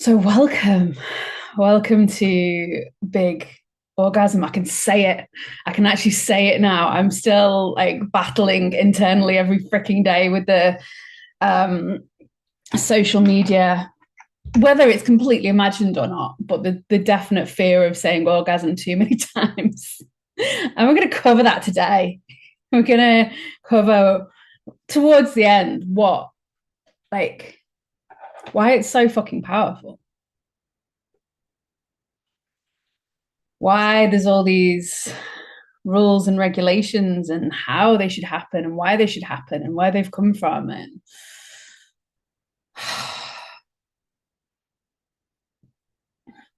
So welcome to Big Orgasm. I can say it. I can actually say it now. I'm still like battling internally every freaking day with the um, social media, whether it's completely imagined or not, but the definite fear of saying orgasm too many times. And we're going to cover that today. We're going to cover towards the end like, why it's so fucking powerful. Why there's all these rules and regulations and how they should happen and why they should happen and where they've come from. And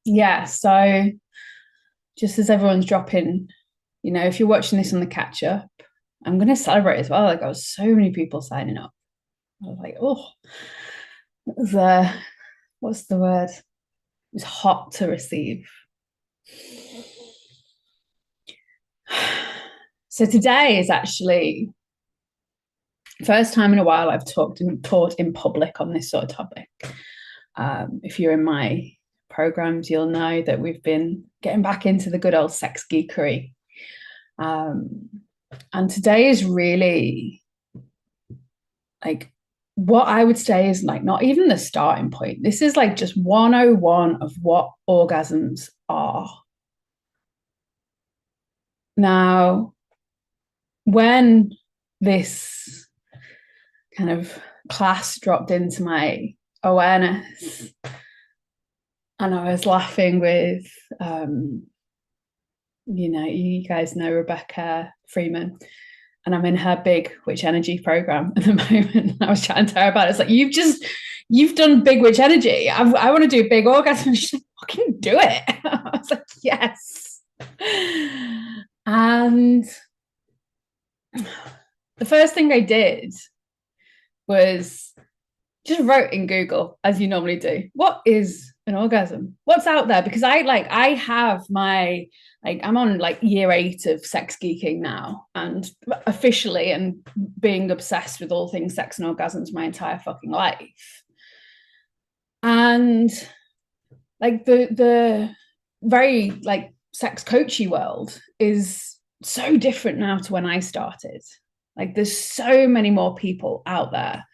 yeah, so just as everyone's dropping, if you're watching this on the catch up, I'm going to celebrate as well. Like, I was so many people signing up. I was like, oh, it was, what's the word? It was hot to receive. So today is actually first time in a while I've taught in public on this sort of topic. If you're in my programs, you'll know that we've been getting back into the good old sex geekery. And today is really like what I would say is like not even the starting point. This is like just 101 of what orgasms are. Now, when this kind of class dropped into my awareness, and I was laughing with, you guys know Rebecca Freeman, and I'm in her big Witch Energy program at the moment. I was chatting to her about it. It's like, you've done big Witch Energy. I want to do big orgasm. She's like, fucking do it. I was like, yes. And the first thing I did was just wrote in Google, as you normally do, what is an orgasm? What's out there? Because I have my, I'm on like year 8 of sex geeking now, and officially, and being obsessed with all things sex and orgasms my entire fucking life. And like the very like sex coachy world is so different now to when I started. Like, there's so many more people out there.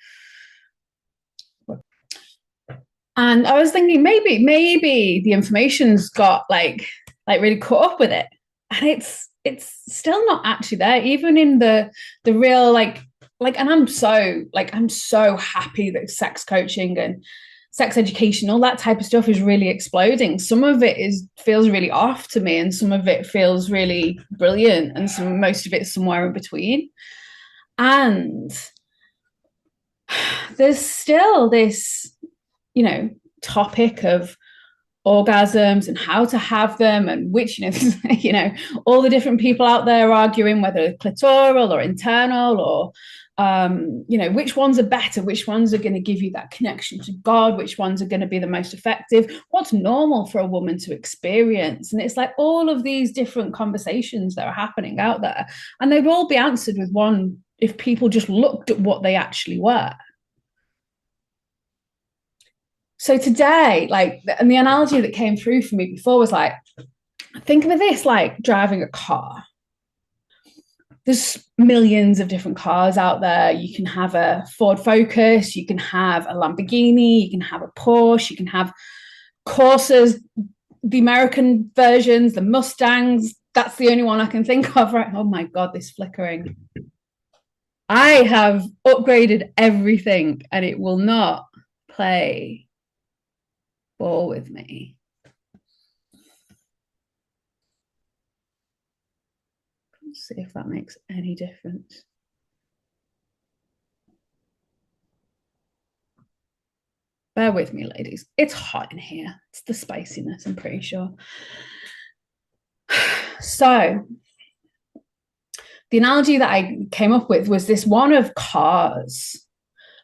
And I was thinking maybe the information's got like really caught up with it. And it's still not actually there, even in the real and I'm so happy that sex coaching and sex education, all that type of stuff is really exploding. Some of it feels really off to me, and some of it feels really brilliant, and most of it's somewhere in between. And there's still this, topic of orgasms and how to have them, and which, all the different people out there arguing whether clitoral or internal, or which ones are better, which ones are going to give you that connection to God, which ones are going to be the most effective, what's normal for a woman to experience. And it's like all of these different conversations that are happening out there, and they'd all be answered with one if people just looked at what they actually were. So today, and the analogy that came through for me before was like, think of this like driving a car. There's millions of different cars out there. You can have a Ford Focus, you can have a Lamborghini, you can have a Porsche, you can have Corsas, the American versions, the Mustangs. That's the only one I can think of, right? Oh my God, this flickering. I have upgraded everything and it will not play ball with me. Let's see if that makes any difference. Bear with me, ladies. It's hot in here. It's the spiciness, I'm pretty sure. So the analogy that I came up with was this one of cars.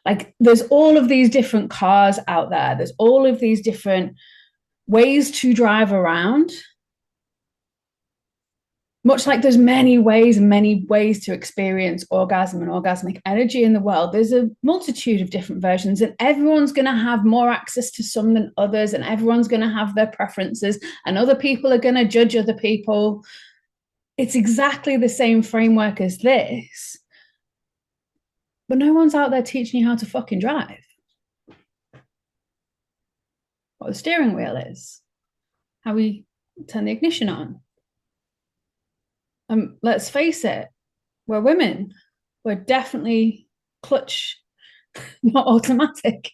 Like, there's all of these different cars out there. There's all of these different ways to drive around. Much like there's many ways to experience orgasm and orgasmic energy in the world, there's a multitude of different versions, and everyone's going to have more access to some than others, and everyone's going to have their preferences, and other people are going to judge other people. It's exactly the same framework as this, but no one's out there teaching you how to fucking drive, what the steering wheel is, how we turn the ignition on. Let's face it, we're women. We're definitely clutch, not automatic.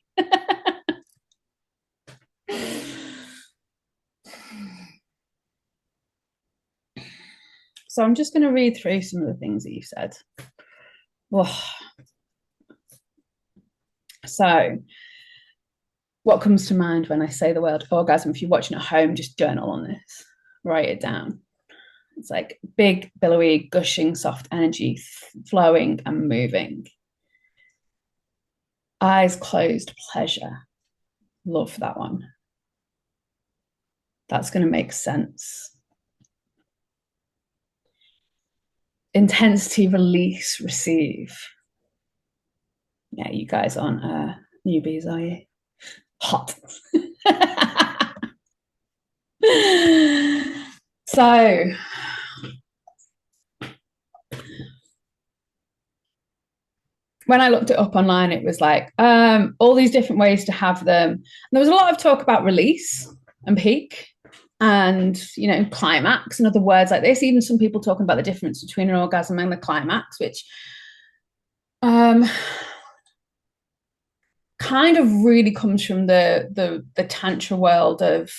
So I'm just going to read through some of the things that you've said. Oh. So what comes to mind when I say the word orgasm? If you're watching at home, just journal on this, write it down. It's like big, billowy, gushing, soft energy, flowing and moving. Eyes closed, pleasure. Love that one. That's going to make sense. Intensity, release, receive. Yeah, you guys aren't newbies, are you? Hot. So when I looked it up online, it was like all these different ways to have them. And there was a lot of talk about release and peak and, you know, climax and other words like this. Even some people talking about the difference between an orgasm and the climax, which kind of really comes from the tantra world of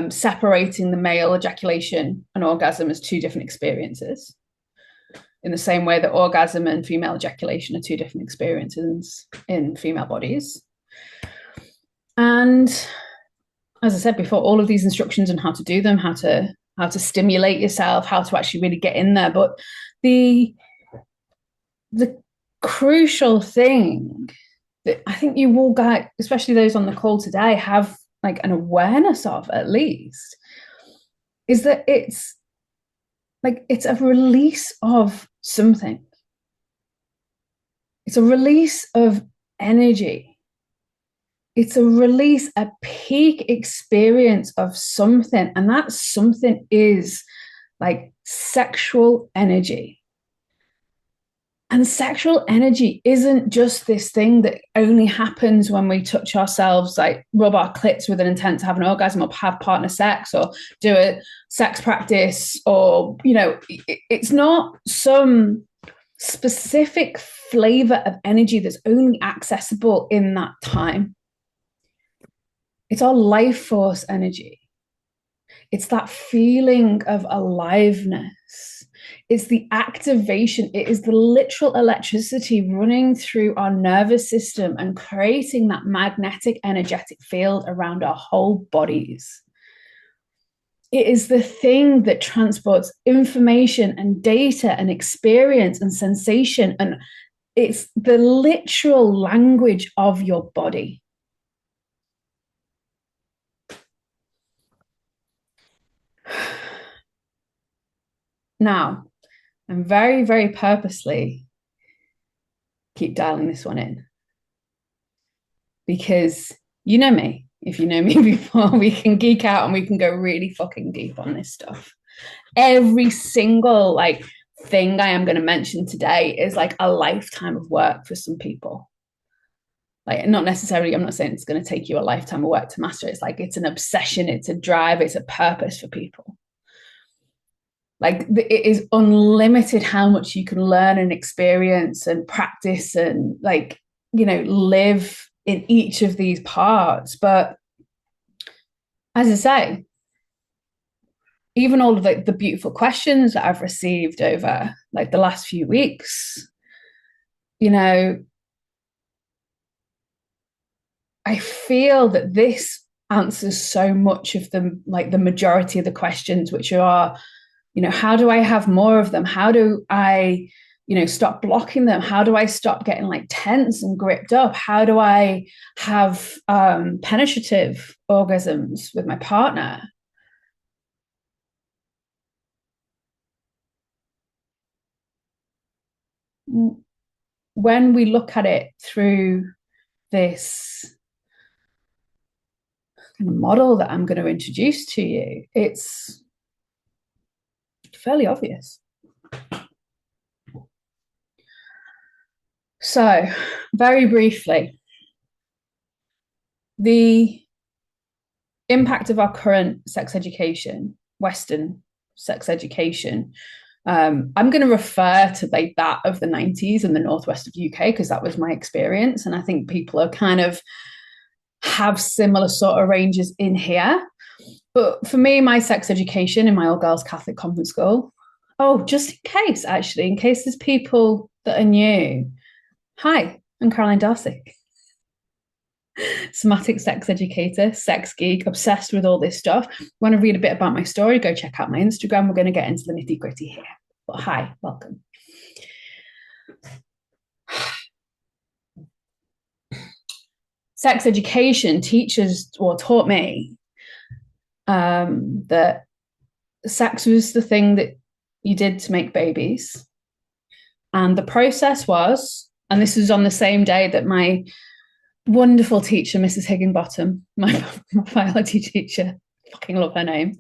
separating the male ejaculation and orgasm as two different experiences, in the same way that orgasm and female ejaculation are two different experiences in female bodies. And as I said before, all of these instructions on how to do them, how to stimulate yourself, how to actually really get in there. But the crucial thing that I think you all got, especially those on the call today, have like an awareness of, at least, is that it's a release of something. It's a release of energy. It's a release, a peak experience of something. And that something is like sexual energy. And sexual energy isn't just this thing that only happens when we touch ourselves, like rub our clits with an intent to have an orgasm or have partner sex or do a sex practice, or, you know, it's not some specific flavor of energy that's only accessible in that time. It's our life force energy. It's that feeling of aliveness. It's the activation. It is the literal electricity running through our nervous system and creating that magnetic energetic field around our whole bodies. It is the thing that transports information and data and experience and sensation. And it's the literal language of your body. Now, I'm very, very purposely keep dialing this one in, because you know me. If you know me before, we can geek out and we can go really fucking deep on this stuff. Every single like thing I am going to mention today is like a lifetime of work for some people. Like, not necessarily, I'm not saying it's going to take you a lifetime of work to master. It's like, it's an obsession, it's a drive, it's a purpose for people. Like, it is unlimited how much you can learn and experience and practice and, like, you know, live in each of these parts. But as I say, even all of the beautiful questions that I've received over like the last few weeks, you know, I feel that this answers so much of them, like the majority of the questions, which are, you know, how do I have more of them? How do I, you know, stop blocking them? How do I stop getting like tense and gripped up? How do I have penetrative orgasms with my partner? when we look at it through this kind of model that I'm going to introduce to you, it's fairly obvious. So, very briefly, the impact of our current sex education, Western sex education, I'm going to refer to that of the 90s in the northwest of UK because that was my experience. And I think people are kind of have similar sort of ranges in here. But for me, my sex education in my all girls Catholic convent school, just in case, actually, in case there's people that are new. Hi, I'm Caroline Darcy. Somatic sex educator, sex geek, obsessed with all this stuff. Want to read a bit about my story? Go check out my Instagram. We're going to get into the nitty gritty here. But hi, welcome. Sex education teaches or taught me that sex was the thing that you did to make babies. And the process was, and this was on the same day that my wonderful teacher, Mrs. Higginbottom, my biology teacher, fucking love her name,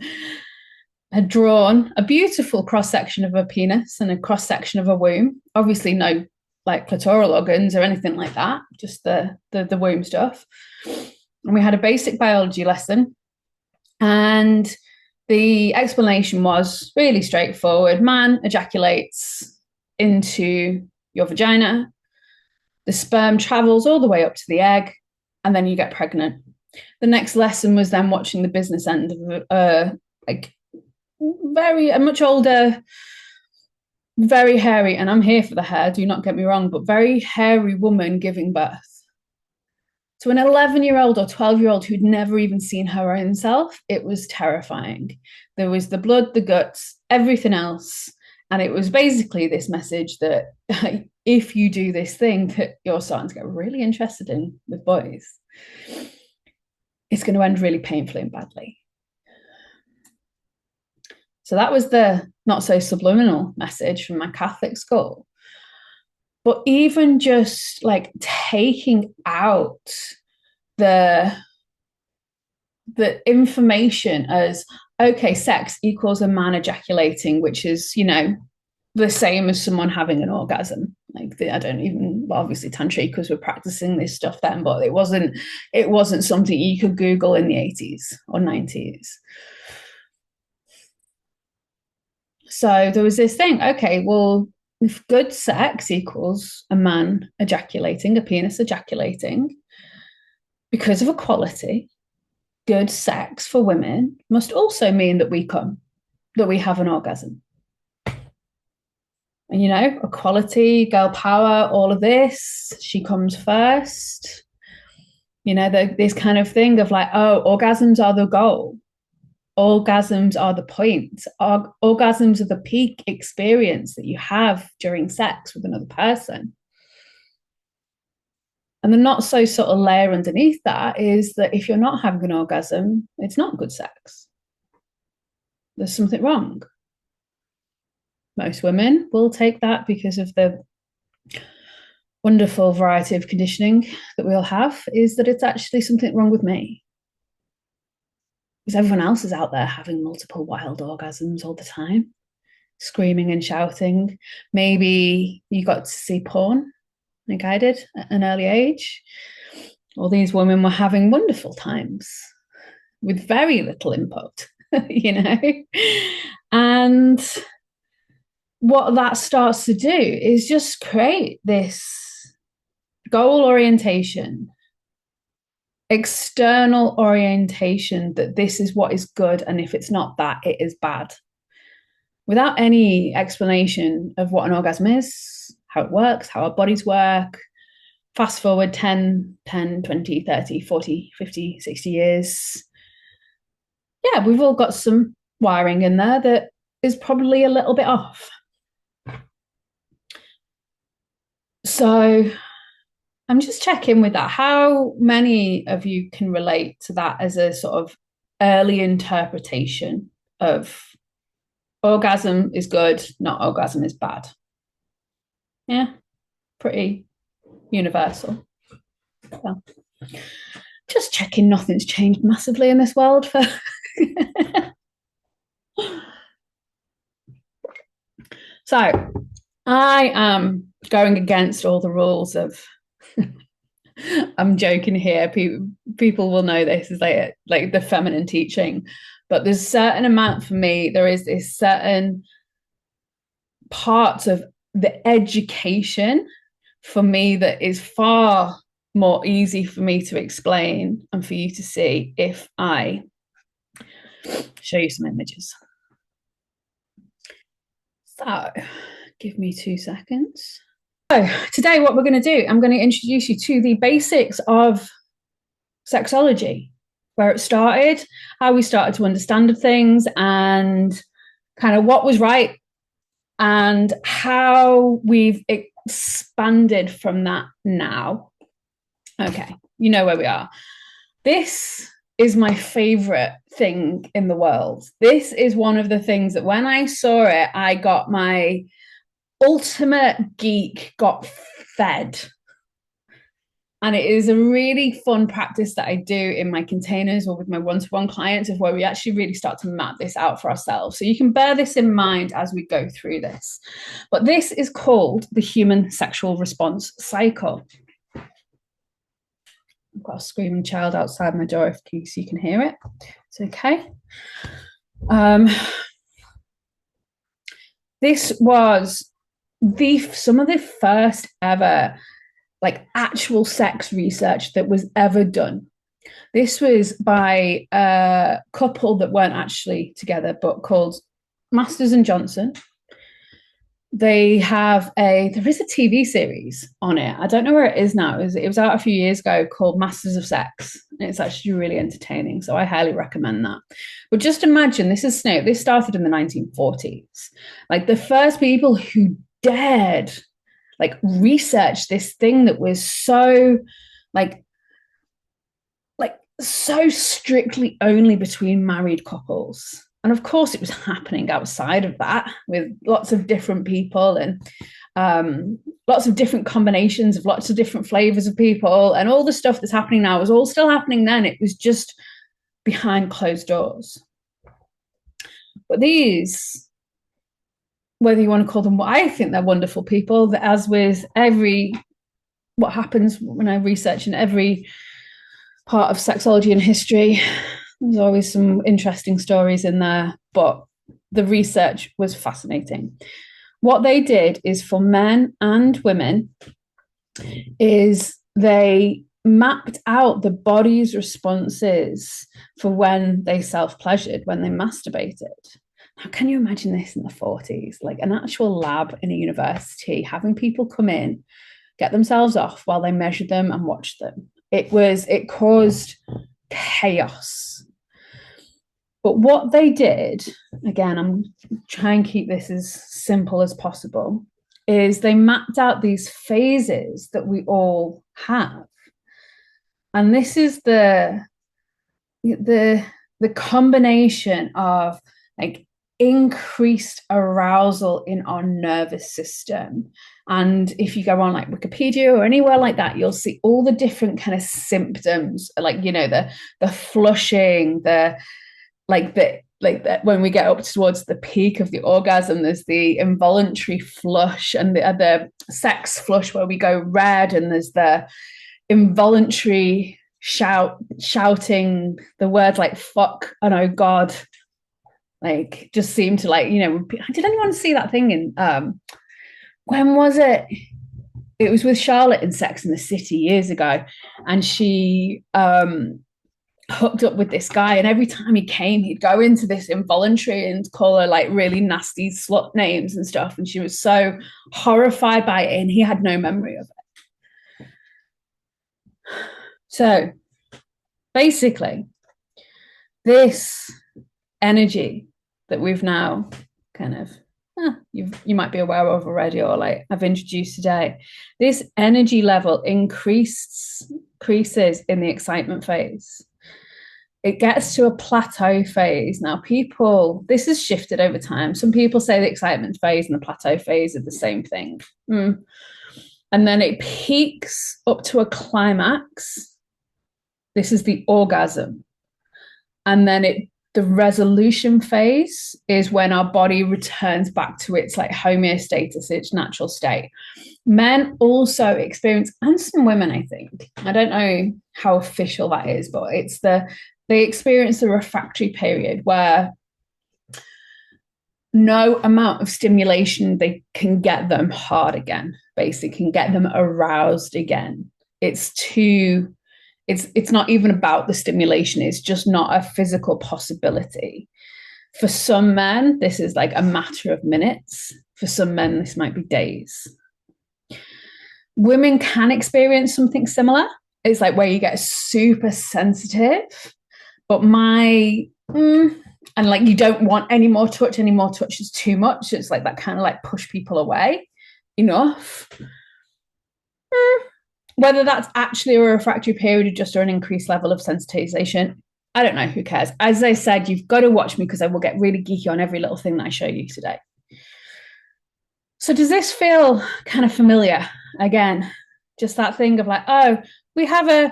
had drawn a beautiful cross-section of a penis and a cross-section of a womb. Obviously no like clitoral organs or anything like that, just the womb stuff. And we had a basic biology lesson. And the explanation was really straightforward. Man ejaculates into your vagina. The sperm travels all the way up to the egg, and then you get pregnant. The next lesson was then watching the business end of a much older, very hairy, and I'm here for the hair, do not get me wrong, but very hairy woman giving birth. To an 11-year-old or 12-year-old who'd never even seen her own self, it was terrifying. There was the blood, the guts, everything else. And it was basically this message that if you do this thing that you're starting to get really interested in with boys, it's going to end really painfully and badly. So that was the not so subliminal message from my Catholic school. But even just like taking out the information as, okay, sex equals a man ejaculating, which is, the same as someone having an orgasm. Like obviously tantricas were practicing this stuff then, but it wasn't something you could Google in the 80s or 90s. So there was this thing, okay, well, if good sex equals a man ejaculating, a penis ejaculating, because of equality, good sex for women must also mean that we come, that we have an orgasm. And, equality, girl power, all of this, she comes first. This kind of thing of like, orgasms are the goal. Orgasms are the point. Orgasms are the peak experience that you have during sex with another person. And the not so subtle layer underneath that is that if you're not having an orgasm, it's not good sex. There's something wrong. Most women will take that because of the wonderful variety of conditioning that we all have, is that it's actually something wrong with me. Because everyone else is out there having multiple wild orgasms all the time, screaming and shouting. Maybe you got to see porn, like I did at an early age. All these women were having wonderful times with very little input, And what that starts to do is just create this goal orientation, external orientation that this is what is good, and if it's not that, it is bad, without any explanation of what an orgasm is, how it works, how our bodies work. Fast forward 10, 20, 30, 40, 50, 60 years. Yeah, we've all got some wiring in there that is probably a little bit off. So I'm just checking with that. How many of you can relate to that as a sort of early interpretation of orgasm is good, not orgasm is bad? Yeah, pretty universal. So, just checking nothing's changed massively in this world for so I am going against all the rules of I'm joking here. People will know this is like the feminine teaching, but there's a certain amount for me. There is this certain part of the education for me that is far more easy for me to explain and for you to see if I show you some images. So, give me 2 seconds. So, today, what we're going to do, I'm going to introduce you to the basics of sexology, where it started, how we started to understand things, and kind of what was right, and how we've expanded from that now. Okay, you know where we are. This is my favorite thing in the world. This is one of the things that when I saw it, I got my ultimate geek got fed. And it is a really fun practice that I do in my containers or with my one-to-one clients, of where we actually really start to map this out for ourselves. So you can bear this in mind as we go through this. But this is called the human sexual response cycle. I've got a screaming child outside my door, if you can hear it. It's okay. This was some of the first ever like actual sex research that was ever done. This was by a couple that weren't actually together, but called Masters and Johnson. There is a TV series on it. I don't know where it is now. It was out a few years ago, called Masters of Sex. It's actually really entertaining, so I highly recommend that. But just imagine, this started in the 1940s. Like the first people who dared like research this thing that was so like so strictly only between married couples. And of course, it was happening outside of that with lots of different people and lots of different combinations of lots of different flavors of people. And all the stuff that's happening now was all still happening then. It was just behind closed doors. But these, whether you want to call them what I think they're wonderful people, that as with what happens when I research in every part of sexology and history, there's always some interesting stories in there, but the research was fascinating. What they did is, for men and women, is they mapped out the body's responses for when they self-pleasured, when they masturbated. Now, can you imagine this in the 40s? Like an actual lab in a university, having people come in, get themselves off while they measured them and watched them. It caused chaos. But what they did, again, I'm trying to keep this as simple as possible, is they mapped out these phases that we all have. And this is the combination of like increased arousal in our nervous system. And if you go on like Wikipedia or anywhere like that, you'll see all the different kind of symptoms, like, you know, the flushing, when we get up towards the peak of the orgasm, there's the involuntary flush and the sex flush where we go red, and there's the involuntary shouting the words like fuck and oh god, like just seem to, like, you know, did anyone see that thing in when was it? It was with Charlotte in Sex and the City years ago, and she hooked up with this guy, and every time he came, he'd go into this involuntary and call her like really nasty slut names and stuff, and she was so horrified by it, and he had no memory of it. So basically, this energy that we've now kind of you might be aware of already, or like I've introduced today, this energy level increases in the excitement phase. It gets to a plateau phase. Now, this has shifted over time. Some people say the excitement phase and the plateau phase are the same thing. And then it peaks up to a climax. This is the orgasm. And then the resolution phase is when our body returns back to its like homeostasis, its natural state. Men also experience, and some women, I think, I don't know how official that is, but they experience the refractory period where no amount of stimulation they can get them hard again, basically can get them aroused again. It's not even about the stimulation. It's just not a physical possibility. For some men, this is like a matter of minutes. For some men, this might be days. Women can experience something similar. It's like where you get super sensitive, but and like you don't want any more touch is too much. It's like that kind of like push people away. Enough. Whether that's actually a refractory period or just an increased level of sensitization, I don't know, who cares? As I said, you've got to watch me because I will get really geeky on every little thing that I show you today. So does this feel kind of familiar? Again, just that thing of like, oh, we kind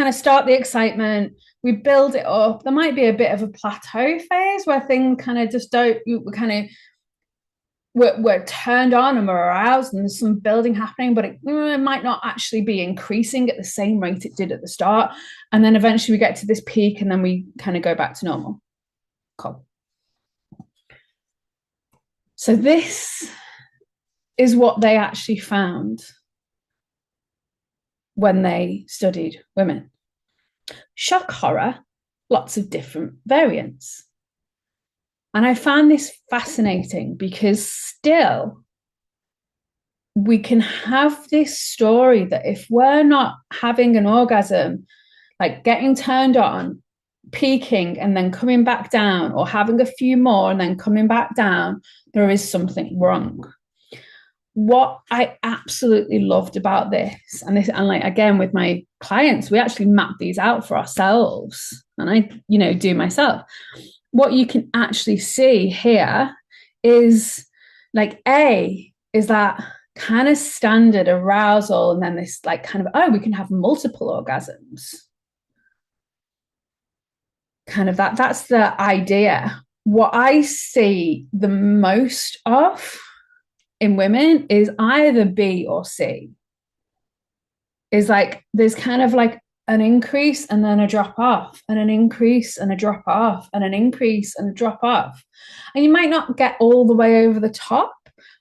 of start the excitement, we build it up. There might be a bit of a plateau phase where things kind of just we're turned on and we're aroused and there's some building happening, but it might not actually be increasing at the same rate it did at the start. And then eventually we get to this peak and then we kind of go back to normal. Cool. So this is what they actually found when they studied women. Shock horror, lots of different variants. And I found this fascinating because still we can have this story that if we're not having an orgasm, like getting turned on, peaking and then coming back down, or having a few more and then coming back down, there is something wrong. What I absolutely loved about this, and like again with my clients, we actually map these out for ourselves, and I, do myself. What you can actually see here is like is that kind of standard arousal, and then this like kind of, we can have multiple orgasms. Kind of that's the idea. What I see the most of in women is either B or C. Is like there's kind of like an increase and then a drop off, and an increase and a drop off, and an increase and a drop off. And you might not get all the way over the top,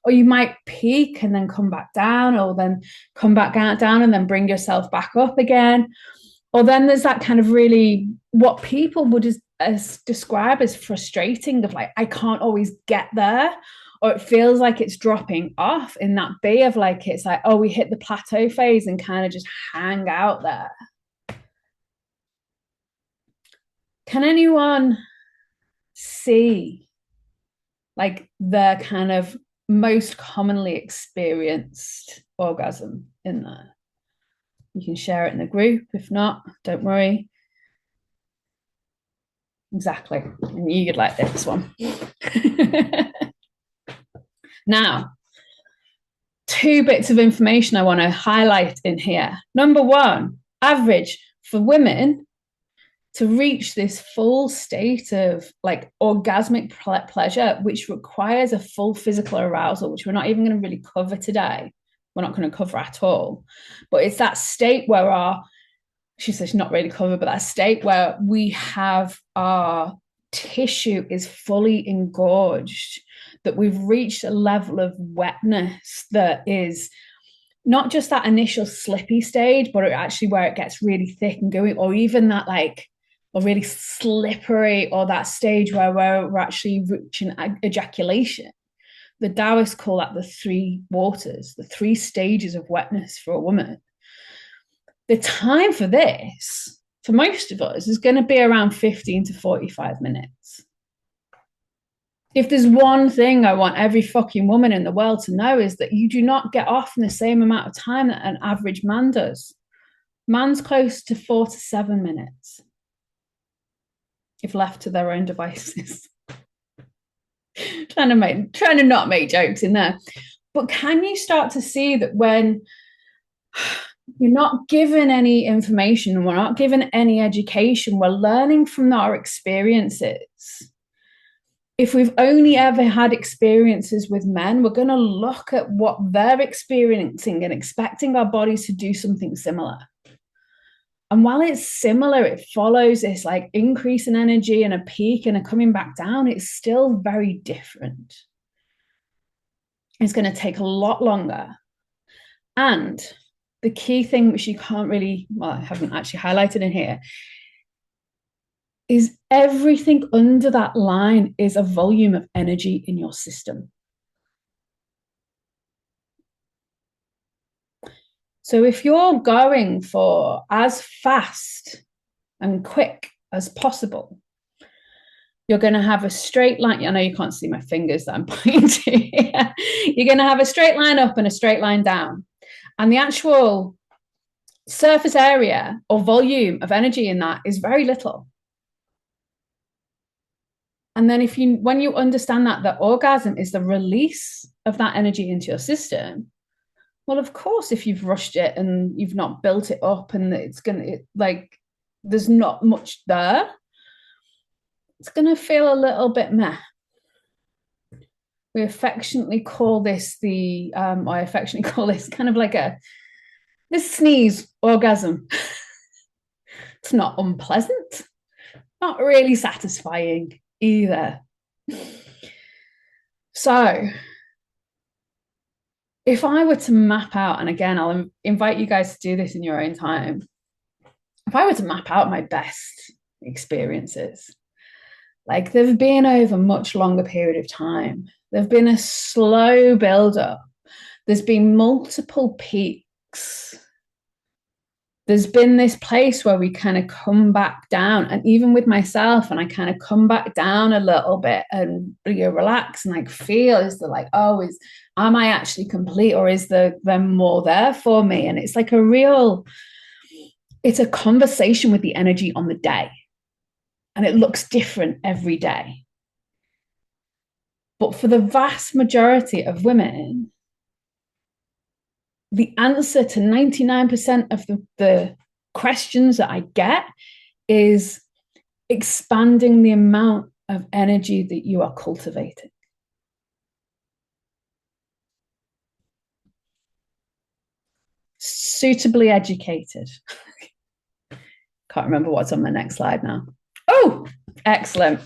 or you might peak and then come back down, or then come back down and then bring yourself back up again. Or then there's that kind of really what people would describe as frustrating of like, I can't always get there, or it feels like it's dropping off in that B of like, it's like, oh, we hit the plateau phase and kind of just hang out there. Can anyone see like the kind of most commonly experienced orgasm in there? You can share it in the group. If not, don't worry. Exactly. And you'd like this one. Now, 2 bits of information I want to highlight in here. Number 1, average for women to reach this full state of like orgasmic pleasure, which requires a full physical arousal, which we're not even going to really cover today. We're not going to cover at all. But it's that state where she says not really covered, but that state where we have our tissue is fully engorged, that we've reached a level of wetness that is not just that initial slippy stage, but actually where it gets really thick and gooey, or even that like, or really slippery, or that stage where we're actually reaching ejaculation. The Taoists call that the 3 waters, the 3 stages of wetness for a woman. The time for this, for most of us, is going to be around 15 to 45 minutes. If there's one thing I want every fucking woman in the world to know, is that you do not get off in the same amount of time that an average man does. Man's close to 4 to 7 minutes, if left to their own devices. trying to not make jokes in there. But can you start to see that when You're not given any information. We're not given any education. We're learning from our experiences. If we've only ever had experiences with men, we're going to look at what they're experiencing and expecting our bodies to do something similar. And while it's similar, it follows this like increase in energy and a peak and a coming back down. It's still very different. It's going to take a lot longer. And the key thing, which you can't really, well, I haven't actually highlighted in here, is everything under that line is a volume of energy in your system. So if you're going for as fast and quick as possible, you're going to have a straight line. I know you can't see my fingers that I'm pointing to here. You're going to have a straight line up and a straight line down. And the actual surface area or volume of energy in that is very little. And then when you understand that the orgasm is the release of that energy into your system, well, of course, if you've rushed it and you've not built it up and it's going to, like, there's not much there, it's going to feel a little bit meh. We affectionately call this I affectionately call this kind of like this sneeze orgasm. It's not unpleasant, not really satisfying either. So if I were to map out, and again, I'll invite you guys to do this in your own time. If I were to map out my best experiences, like they've been over a much longer period of time. There've been a slow build-up. There's been multiple peaks. There's been this place where we kind of come back down, and even with myself, and I kind of come back down a little bit and relax and like feel, is there like, am I actually complete, or is there more there for me? And it's like it's a conversation with the energy on the day, and it looks different every day. But for the vast majority of women, the answer to 99% of the questions that I get is expanding the amount of energy that you are cultivating. Suitably educated. Can't remember what's on the next slide now. Oh, excellent.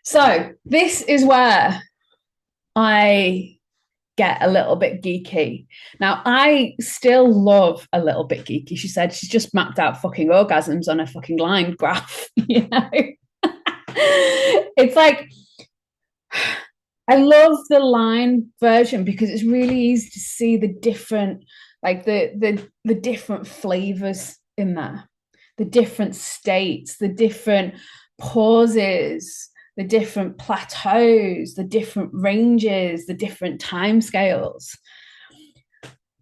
So this is where I get a little bit geeky. Now, I still love a little bit geeky. She said she's just mapped out fucking orgasms on a fucking line graph, you know? It's like, I love the line version because it's really easy to see the different, like the different flavors in there, the different states, the different pauses, the different plateaus, the different ranges, the different time scales.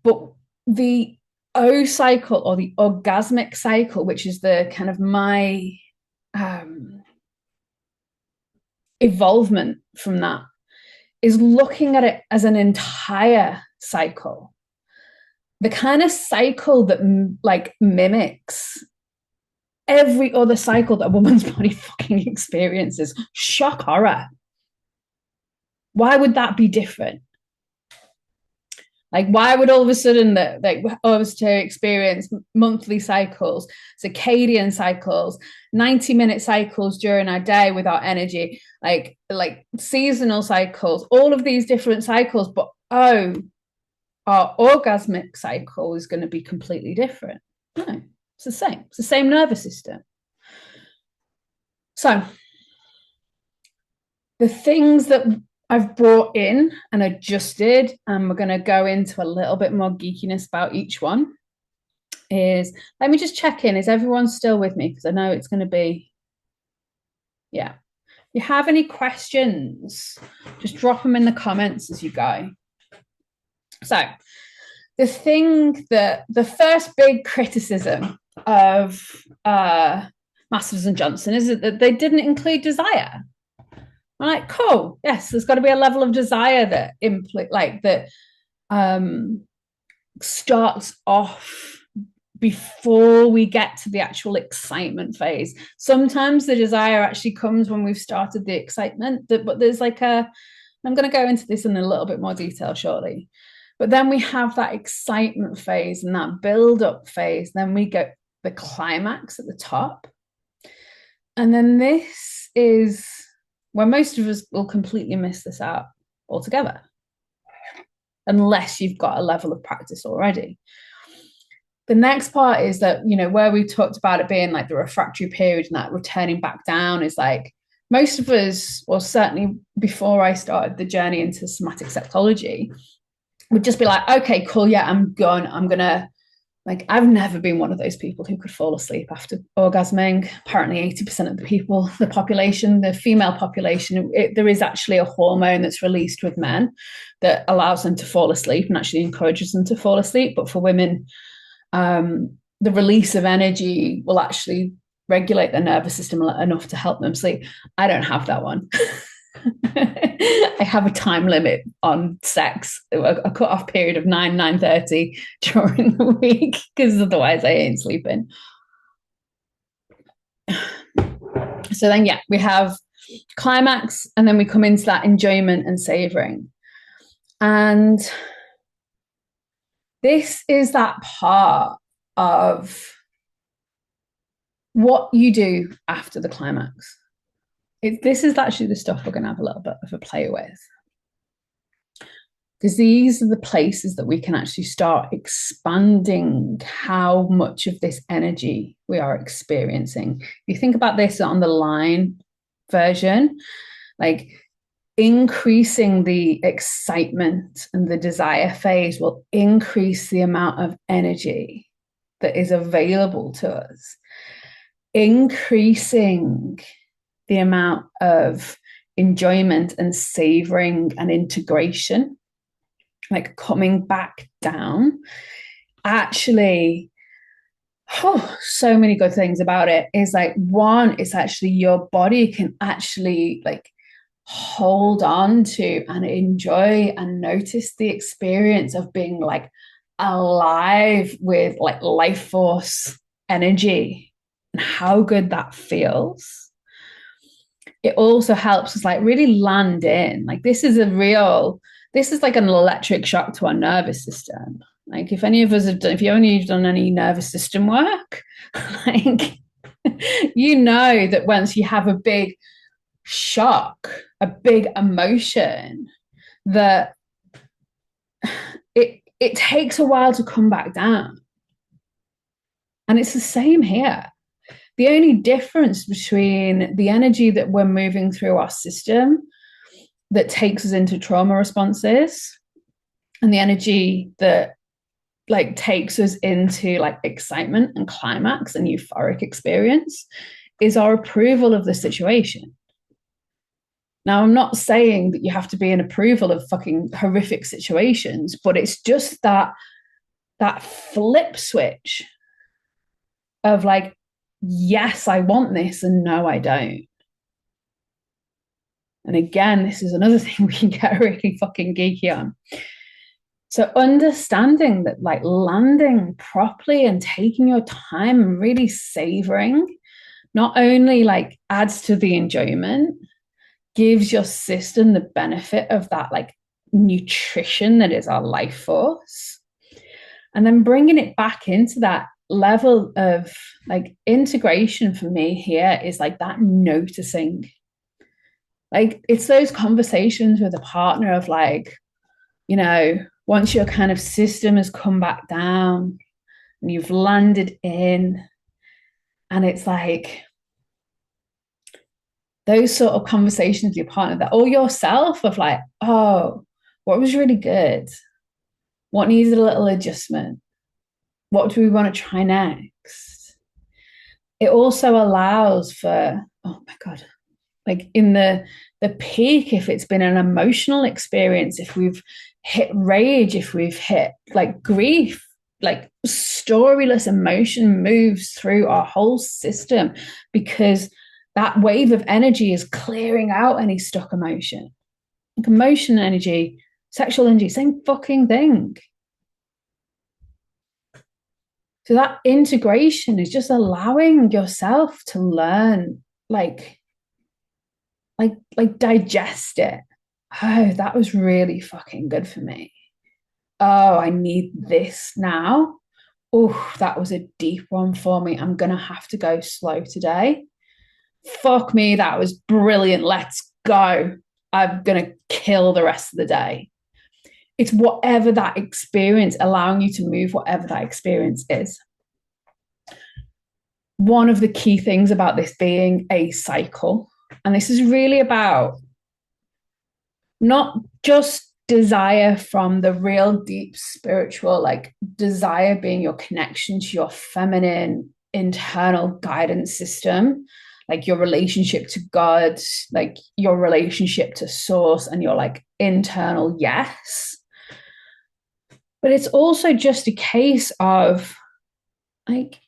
But the O cycle, or the orgasmic cycle, which is the kind of my evolvement from that, is looking at it as an entire cycle. The kind of cycle that like mimics every other cycle that a woman's body fucking experiences. Shock horror. Why would that be different? Like, why would all of a sudden that, like, I was to experience monthly cycles, circadian cycles, 90-minute cycles during our day with our energy, like seasonal cycles, all of these different cycles, but our orgasmic cycle is going to be completely different? No, it's the same. It's the same nervous system. So the things that I've brought in and adjusted, and we're going to go into a little bit more geekiness about each one, is, let me just check in. Is everyone still with me? Because I know it's going to be, yeah. If you have any questions, just drop them in the comments as you go. So the first big criticism of Masters and Johnson is that they didn't include desire. I'm like, cool, yes, there's got to be a level of desire that starts off before we get to the actual excitement phase. Sometimes the desire actually comes when we've started the excitement, but there's like I'm going to go into this in a little bit more detail shortly. But then we have that excitement phase and that build up phase. Then we get the climax at the top. And then this is where most of us will completely miss this out altogether, unless you've got a level of practice already. The next part is that, you know, where we talked about it being like the refractory period and that returning back down is like most of us, well, certainly before I started the journey into somatic sexology, would just be like, okay, cool, yeah, I'm gone. I'm gonna, like, I've never been one of those people who could fall asleep after orgasming. Apparently 80% of the people, the population, the female population, there is actually a hormone that's released with men that allows them to fall asleep and actually encourages them to fall asleep. But for women, the release of energy will actually regulate their nervous system enough to help them sleep. I don't have that one. I have a time limit on sex, a cut-off period of 9:30 during the week, because otherwise I ain't sleeping. So then, yeah, we have climax, and then we come into that enjoyment and savoring. And this is that part of what you do after the climax. This is actually the stuff we're going to have a little bit of a play with. Because these are the places that we can actually start expanding how much of this energy we are experiencing. If you think about this on the line version, like increasing the excitement and the desire phase will increase the amount of energy that is available to us. Increasing the amount of enjoyment and savoring and integration, like coming back down, actually, so many good things about it is like, one, it's actually your body can actually like hold on to and enjoy and notice the experience of being like alive with like life force energy and how good that feels. It also helps us like really land in, like this is like an electric shock to our nervous system. Like if any of us have done, if you only done any nervous system work, like you know that once you have a big shock, a big emotion, that it takes a while to come back down. And it's the same here. The only difference between the energy that we're moving through our system that takes us into trauma responses and the energy that like takes us into like excitement and climax and euphoric experience is our approval of the situation. Now, I'm not saying that you have to be in approval of fucking horrific situations, but it's just that flip switch of like, yes, I want this, and no, I don't. And again, this is another thing we can get really fucking geeky on. So understanding that like landing properly and taking your time and really savoring not only like adds to the enjoyment, gives your system the benefit of that like nutrition that is our life force, and then bringing it back into that level of like integration for me here is like that noticing. Like it's those conversations with a partner of like, you know, once your kind of system has come back down and you've landed in, and it's like those sort of conversations with your partner that, or yourself, of like, oh, what was really good? What needed a little adjustment? What do we want to try next? It also allows for, oh my God, like in the peak, if it's been an emotional experience, if we've hit rage, if we've hit like grief, like storyless emotion moves through our whole system because that wave of energy is clearing out any stuck emotion. Like emotion energy, sexual energy, same fucking thing. So that integration is just allowing yourself to learn, like digest it. Oh, that was really fucking good for me. Oh, I need this now. Oh, that was a deep one for me. I'm gonna have to go slow today. Fuck me, that was brilliant. Let's go. I'm gonna kill the rest of the day. It's whatever that experience, allowing you to move whatever that experience is. One of the key things about this being a cycle, and this is really about not just desire from the real deep spiritual, like desire being your connection to your feminine internal guidance system, like your relationship to God, like your relationship to source and your like internal yes. But it's also just a case of like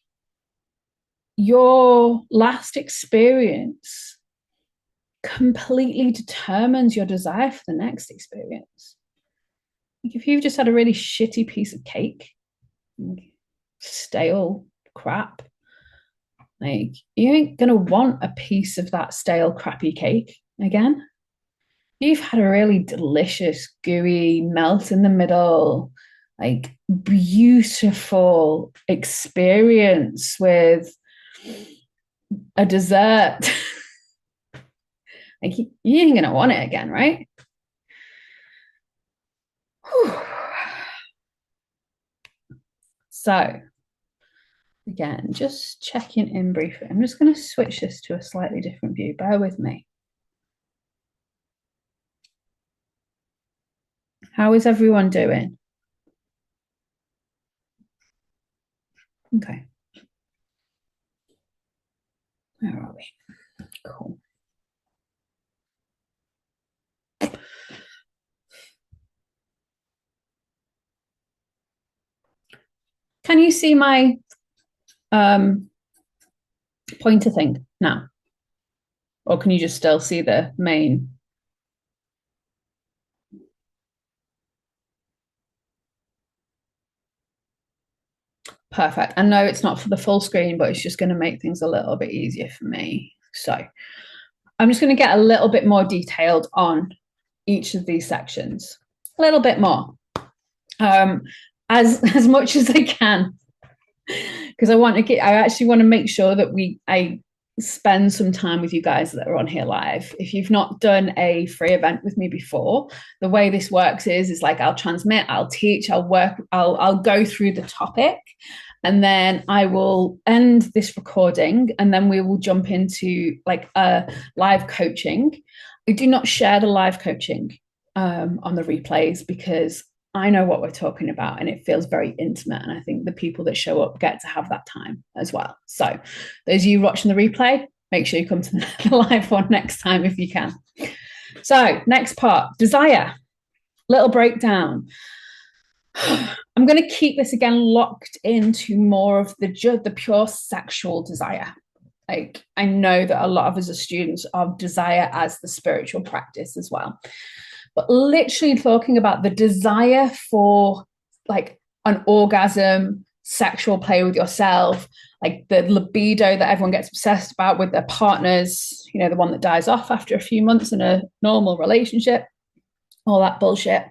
your last experience completely determines your desire for the next experience. Like if you've just had a really shitty piece of cake, stale crap, like you ain't gonna want a piece of that stale, crappy cake again. You've had a really delicious, gooey, melt in the middle, like beautiful experience with a dessert. Like you ain't gonna want it again, right? Whew. So again, just checking in briefly. I'm just going to switch this to a slightly different view. Bear with me. How is everyone doing? Okay. Where are we? Cool. Can you see my pointer thing now? Or can you just still see the main? Perfect. I know it's not for the full screen, but it's just going to make things a little bit easier for me. So I'm just going to get a little bit more detailed on each of these sections. A little bit more. As much as I can. Because I actually want to make sure that I spend some time with you guys that are on here live. If you've not done a free event with me before, the way this works is like I'll transmit, I'll teach, I'll go through the topic, and then I will end this recording, and then we will jump into like a live coaching. I do not share the live coaching on the replays because I know what we're talking about and it feels very intimate. And I think the people that show up get to have that time as well. So those of you watching the replay, make sure you come to the live one next time if you can. So next part, desire, little breakdown. I'm going to keep this again locked into more of the pure sexual desire. Like I know that a lot of us are students of desire as the spiritual practice as well. But literally talking about the desire for like an orgasm, sexual play with yourself, like the libido that everyone gets obsessed about with their partners, you know, the one that dies off after a few months in a normal relationship, all that bullshit.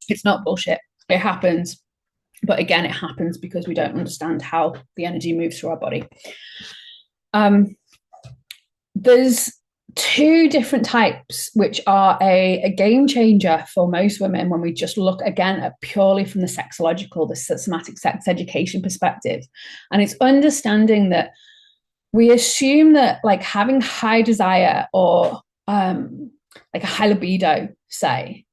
It's not bullshit. It happens. But again, it happens because we don't understand how the energy moves through our body. There's two different types, which are a game changer for most women when we just look again at purely from the sexological, the somatic sex education perspective. And it's understanding that we assume that like having high desire or like a high libido, say,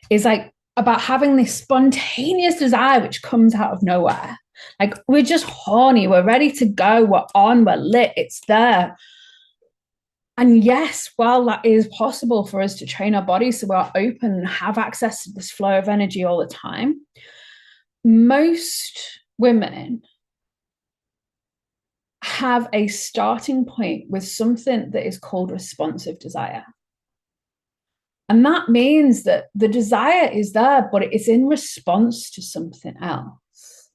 is like about having this spontaneous desire which comes out of nowhere. Like we're just horny, we're ready to go, we're on, we're lit, it's there. And yes, while that is possible for us to train our bodies so we're open and have access to this flow of energy all the time, most women have a starting point with something that is called responsive desire. And that means that the desire is there, but it's in response to something else.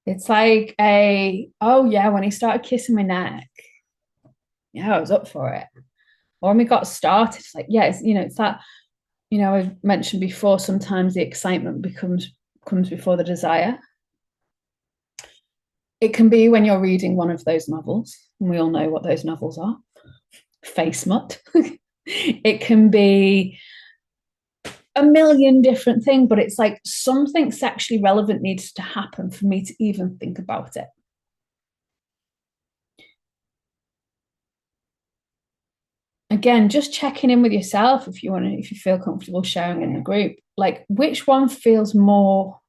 It's like oh yeah, when he started kissing my neck, yeah, I was up for it. Or when we got started, it's like, yeah, it's that, I've mentioned before, sometimes the excitement comes before the desire. It can be when you're reading one of those novels, and we all know what those novels are. Face smut. It can be a million different things, but it's like something sexually relevant needs to happen for me to even think about it. Again, just checking in with yourself if you feel comfortable sharing in the group, like which one feels more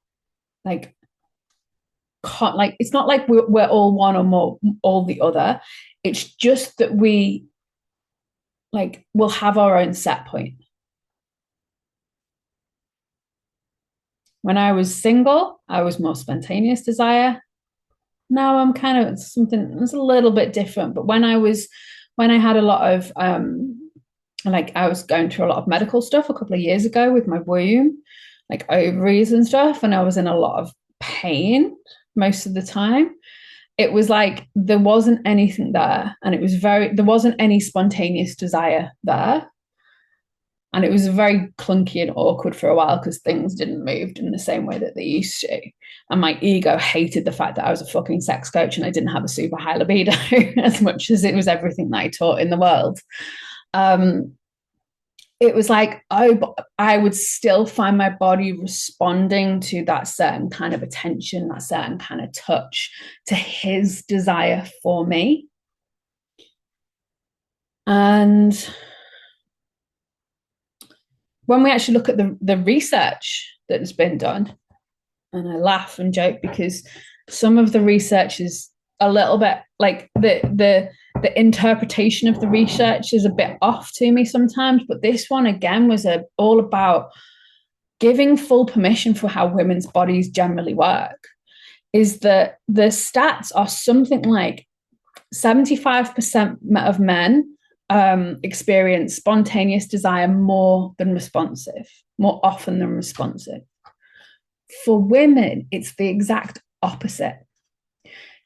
like it's not like we're all one or more all the other. It's just that we'll have our own set point. When I was single, I was more spontaneous desire. Now I'm kind of something that's a little bit different. But when I had a lot of I was going through a lot of medical stuff a couple of years ago with my womb, like ovaries and stuff, and I was in a lot of pain most of the time. It was like there wasn't anything there, and there wasn't any spontaneous desire there. And it was very clunky and awkward for a while because things didn't move in the same way that they used to. And my ego hated the fact that I was a fucking sex coach and I didn't have a super high libido as much as it was everything that I taught in the world. It was like, I would still find my body responding to that certain kind of attention, that certain kind of touch, to his desire for me. And when we actually look at the research that has been done, and I laugh and joke because some of the research is a little bit like the interpretation of the research is a bit off to me sometimes, but this one again was all about giving full permission for how women's bodies generally work. Is that the stats are something like 75% of men experience spontaneous desire more often than responsive. For women, it's the exact opposite.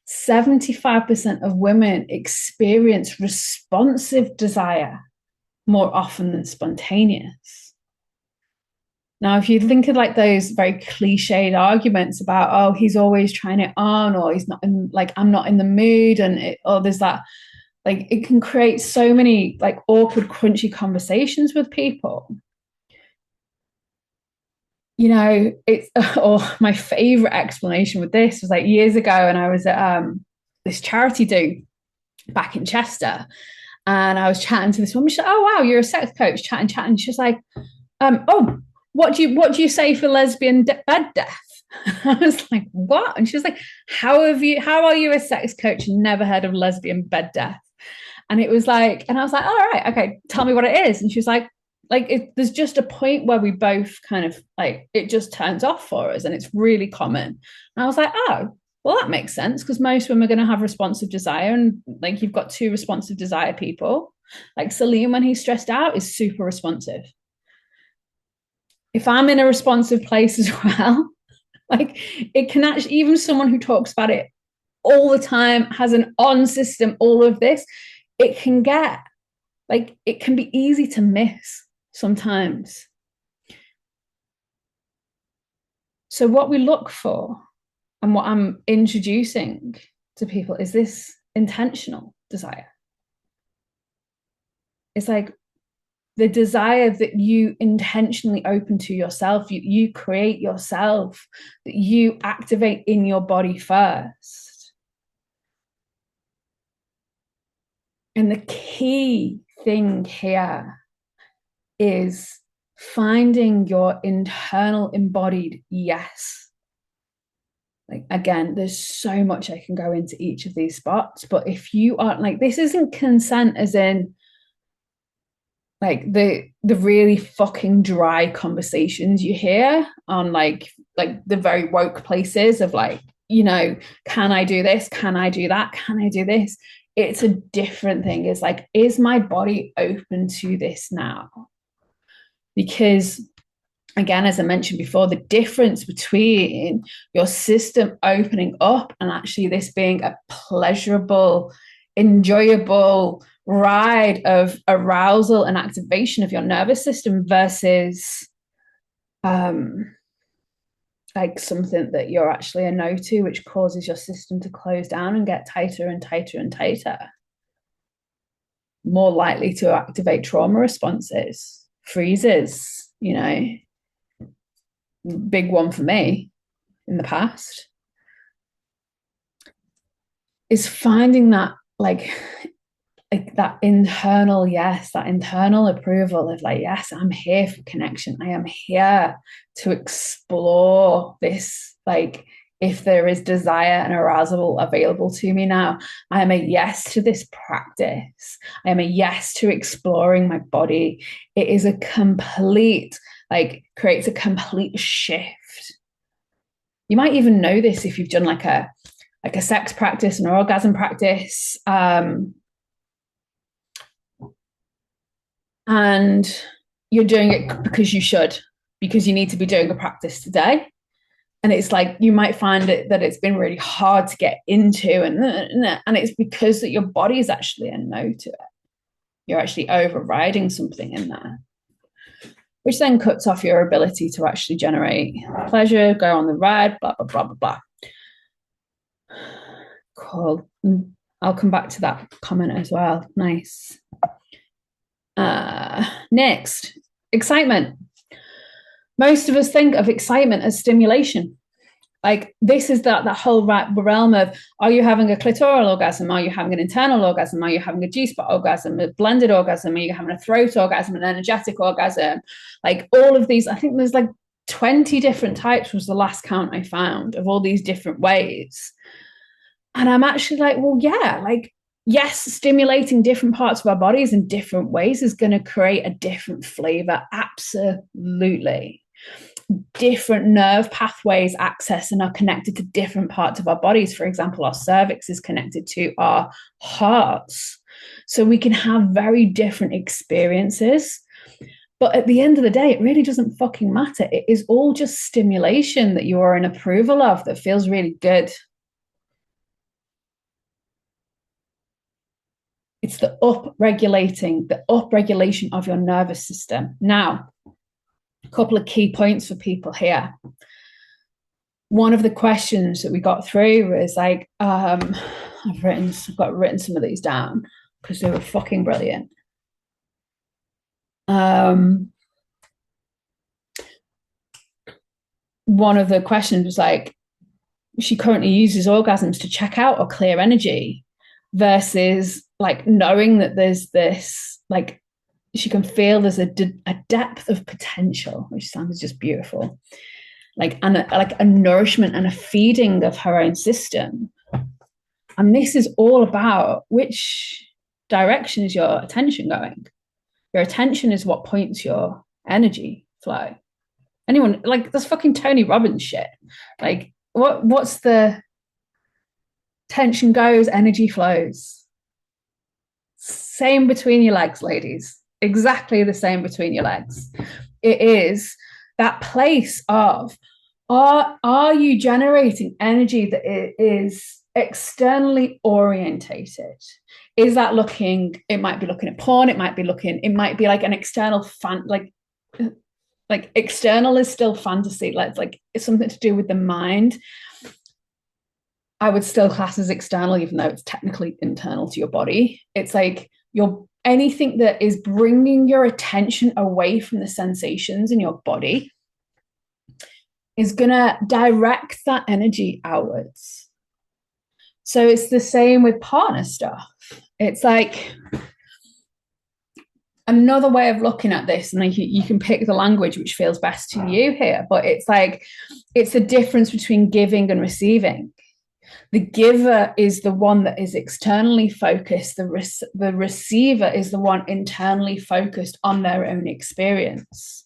75% of women experience responsive desire more often than spontaneous. Now, if you think of like those very cliched arguments about, oh, he's always trying it on, or he's not in, like, I'm not in the mood, and there's that, like, it can create so many like awkward, crunchy conversations with people. Or my favorite explanation with this was like years ago, and I was at this charity do back in Chester, and I was chatting to this woman. She's like, "Oh wow, you're a sex coach." Chatting. She's like, "Oh, what do you say for lesbian bed death?" I was like, "What?" And she was like, How are you a sex coach and never heard of lesbian bed death?" And it was like, and I was like, "All right, okay, tell me what it is." And she was like, there's just a point where we both kind of like, it just turns off for us, and it's really common. And I was like, oh, well, that makes sense, because most women are going to have responsive desire, and like you've got two responsive desire people. Like Salim, when he's stressed out, is super responsive. If I'm in a responsive place as well, like it can actually, even someone who talks about it all the time, has an on system, all of this, it can be easy to miss sometimes. So what we look for, and what I'm introducing to people, is this intentional desire. It's like the desire that you intentionally open to yourself, you create yourself, that you activate in your body first. And the key thing here is finding your internal embodied yes. Like, again, there's so much I can go into each of these spots, but if you aren't, like, this isn't consent as in like the really fucking dry conversations you hear on like the very woke places of like, can I do this? Can I do that? Can I do this? It's a different thing. It's like, is my body open to this now? Because again, as I mentioned before, the difference between your system opening up and actually this being a pleasurable, enjoyable ride of arousal and activation of your nervous system versus like something that you're actually a no to, which causes your system to close down and get tighter and tighter and tighter. More likely to activate trauma responses, freezes, you know, big one for me in the past, is finding that like that internal yes, that internal approval of like, yes, I'm here for connection. I am here to explore this. Like, if there is desire and arousal available to me now, I am a yes to this practice. I am a yes to exploring my body. It is a complete, like, creates a complete shift. You might even know this if you've done like a sex practice, an orgasm practice, and you're doing it because you should, because you need to be doing a practice today. And it's like, you might find that it's been really hard to get into, and it's because that your body is actually a no to it. You're actually overriding something in there, which then cuts off your ability to actually generate pleasure, go on the ride, blah, blah, blah, blah, blah. Cool. I'll come back to that comment as well. Nice. Next, excitement. Most of us think of excitement as stimulation. Like, this is that whole realm of, are you having a clitoral orgasm? Are you having an internal orgasm? Are you having a G-spot orgasm, a blended orgasm? Are you having a throat orgasm, an energetic orgasm? Like, all of these, I think there's like 20 different types was the last count I found of all these different ways. And I'm actually like, well, yeah, like, yes, stimulating different parts of our bodies in different ways is going to create a different flavor. Absolutely. Different nerve pathways access and are connected to different parts of our bodies. For example, our cervix is connected to our hearts. So we can have very different experiences. But at the end of the day, it really doesn't fucking matter. It is all just stimulation that you are in approval of that feels really good. It's the upregulation of your nervous system. Now, a couple of key points for people here. One of the questions that we got through was like, I've got written some of these down because they were fucking brilliant. One of the questions was like, she currently uses orgasms to check out or clear energy, versus like knowing that there's this, like, she can feel there's a depth of potential, which sounds just beautiful, like, and like a nourishment and a feeding of her own system. And this is all about which direction is your attention going. Your attention is what points your energy flow. Anyone, like, that's fucking Tony Robbins shit. Like, what's the tension goes, energy flows. Same between your legs, ladies. Exactly the same between your legs. It is that place of, are you generating energy that is externally orientated? Is that looking, it might be looking at porn, it might be like an external fan, like external is still fantasy, like it's something to do with the mind. I would still class as external, even though it's technically internal to your body. It's like anything that is bringing your attention away from the sensations in your body is going to direct that energy outwards. So it's the same with partner stuff. It's like, another way of looking at this, and like you can pick the language which feels best to you here, but it's like, it's the difference between giving and receiving. The giver is the one that is externally focused. The receiver is the one internally focused on their own experience.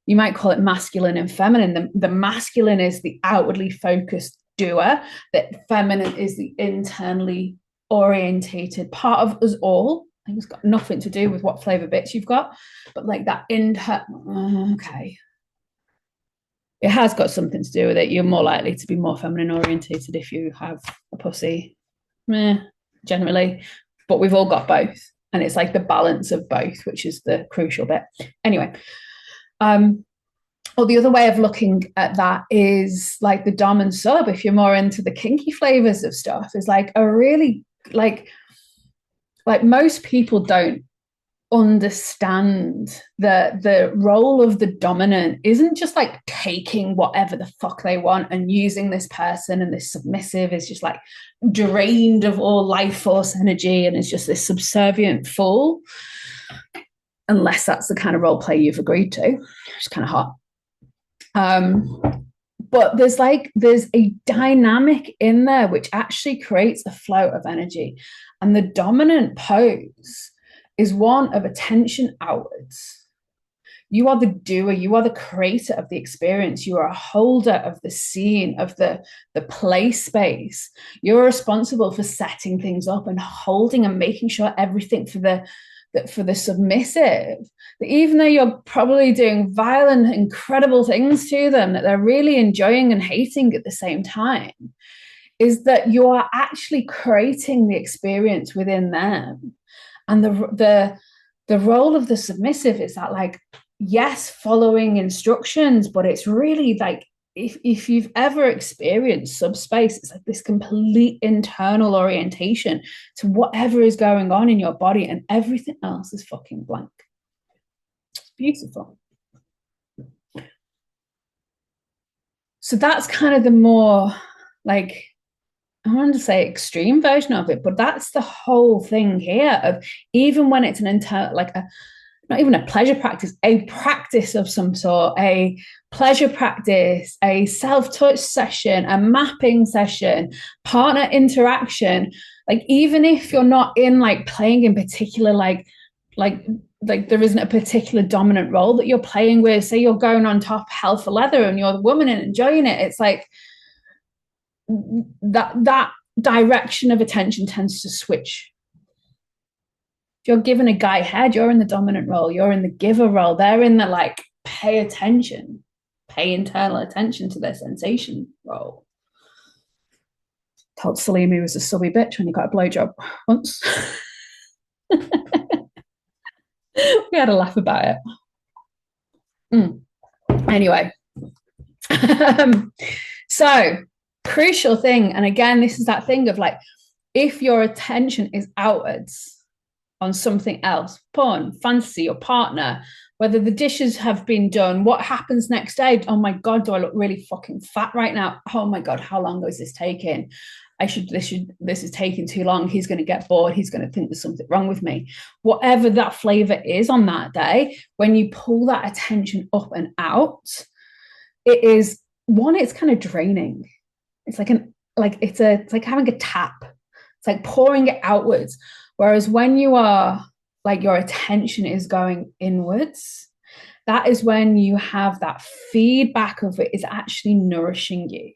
You might call it masculine and feminine. The masculine is the outwardly focused doer. The feminine is the internally orientated part of us all. think it's got nothing to do with what flavor bits you've got, but like that okay. It has got something to do with it. You're more likely to be more feminine orientated if you have a pussy, generally. But we've all got both. And it's like the balance of both, which is the crucial bit. Anyway, or the other way of looking at that is like the dom and sub, if you're more into the kinky flavors of stuff, is like a really like most people don't understand the role of the dominant isn't just like taking whatever the fuck they want and using this person, and this submissive is just like drained of all life force energy and is just this subservient fool, unless that's the kind of role play you've agreed to, which is kind of hot. But there's a dynamic in there which actually creates a flow of energy, and the dominant pose is one of attention outwards. You are the doer, you are the creator of the experience, you are a holder of the scene, of the play space. You're responsible for setting things up and holding and making sure everything for the submissive, that even though you're probably doing violent, incredible things to them that they're really enjoying and hating at the same time, is that you are actually creating the experience within them. And the role of the submissive is that, like, yes, following instructions, but it's really like, if you've ever experienced subspace, it's like this complete internal orientation to whatever is going on in your body, and everything else is fucking blank. It's beautiful. So that's kind of the more, like, I want to say extreme version of it, but that's the whole thing here of, even when it's an not even a pleasure practice, a practice of some sort, a pleasure practice, a self-touch session, a mapping session, partner interaction, like, even if you're not in like playing in particular, like there isn't a particular dominant role that you're playing with, say you're going on top hell for leather and you're the woman and enjoying it, it's like that direction of attention tends to switch. If you're giving a guy head, you're in the dominant role, you're in the giver role, they're in the like pay internal attention to their sensation role. Told Salimi was a subby bitch when he got a blowjob once. We had a laugh about it. Anyway, so crucial thing, and again, this is that thing of like, if your attention is outwards on something else, porn, fantasy, your partner, whether the dishes have been done, what happens next day, oh my god, do I look really fucking fat right now, oh my god, how long is this taking, this is taking too long, he's going to get bored, he's going to think there's something wrong with me, whatever that flavor is on that day, when you pull that attention up and out, it is one, it's kind of draining. It's like it's like having a tap. It's like pouring it outwards. Whereas when you are like, your attention is going inwards, that is when you have that feedback of it is actually nourishing you.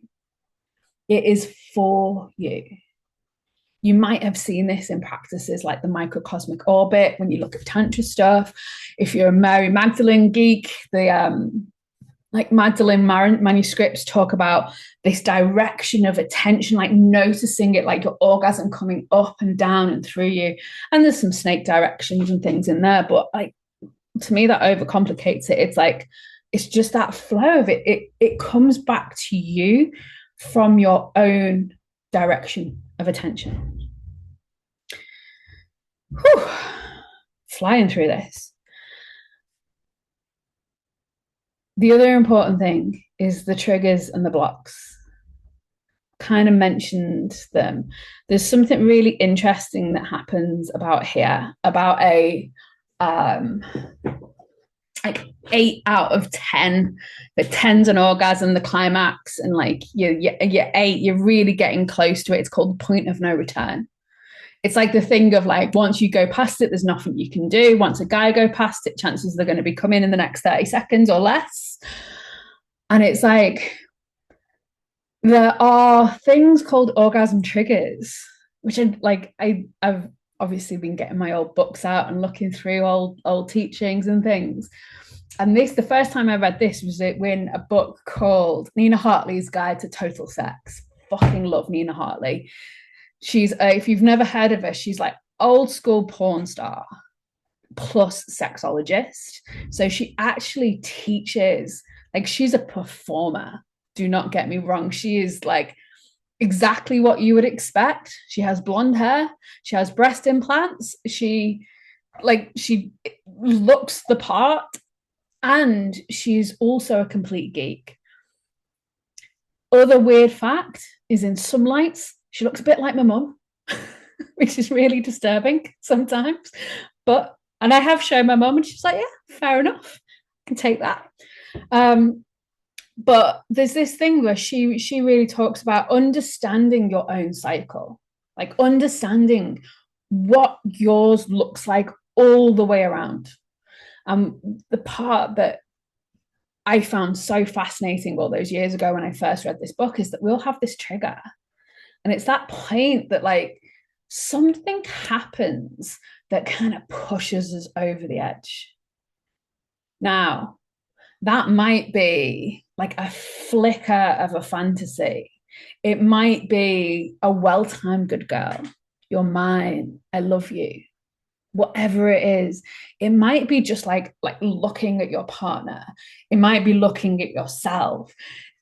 It is for you. You might have seen this in practices like the microcosmic orbit when you look at Tantra stuff. If you're a Mary Magdalene geek, the like Magdalene manuscripts talk about this direction of attention, like noticing it, like your orgasm coming up and down and through you. And there's some snake directions and things in there, but like, to me, that overcomplicates it. It's like, it's just that flow of it. It comes back to you from your own direction of attention. Whew. Flying through this. The other important thing is the triggers and the blocks. Kind of mentioned them. There's something really interesting that happens about here, about a like 8 out of 10. The 10's an orgasm, the climax, and like you're 8, you're really getting close to it. It's called the point of no return. It's like the thing of like, once you go past it, there's nothing you can do. Once a guy go past it, chances they're going to be coming in the next 30 seconds or less. And it's like, there are things called orgasm triggers, which I've obviously been getting my old books out and looking through old teachings and things. And the first time I read this was in a book called Nina Hartley's Guide to Total Sex. Fucking love Nina Hartley. She's if you've never heard of her, she's like old school porn star plus sexologist. So she actually teaches, like, she's a performer. Do not get me wrong. She is like exactly what you would expect. She has blonde hair, she has breast implants, she looks the part, and she's also a complete geek. Other weird fact is, in some lights she looks a bit like my mum, which is really disturbing sometimes. And I have shown my mum and she's like, yeah, fair enough, I can take that. But there's this thing where she really talks about understanding your own cycle, like understanding what yours looks like all the way around. The part that I found so fascinating all those years ago when I first read this book is that we'll have this trigger. And it's that point that, like, something happens that kind of pushes us over the edge. Now, that might be like a flicker of a fantasy. It might be a well-timed good girl. You're mine. I love you. Whatever it is, it might be just like looking at your partner. It might be looking at yourself.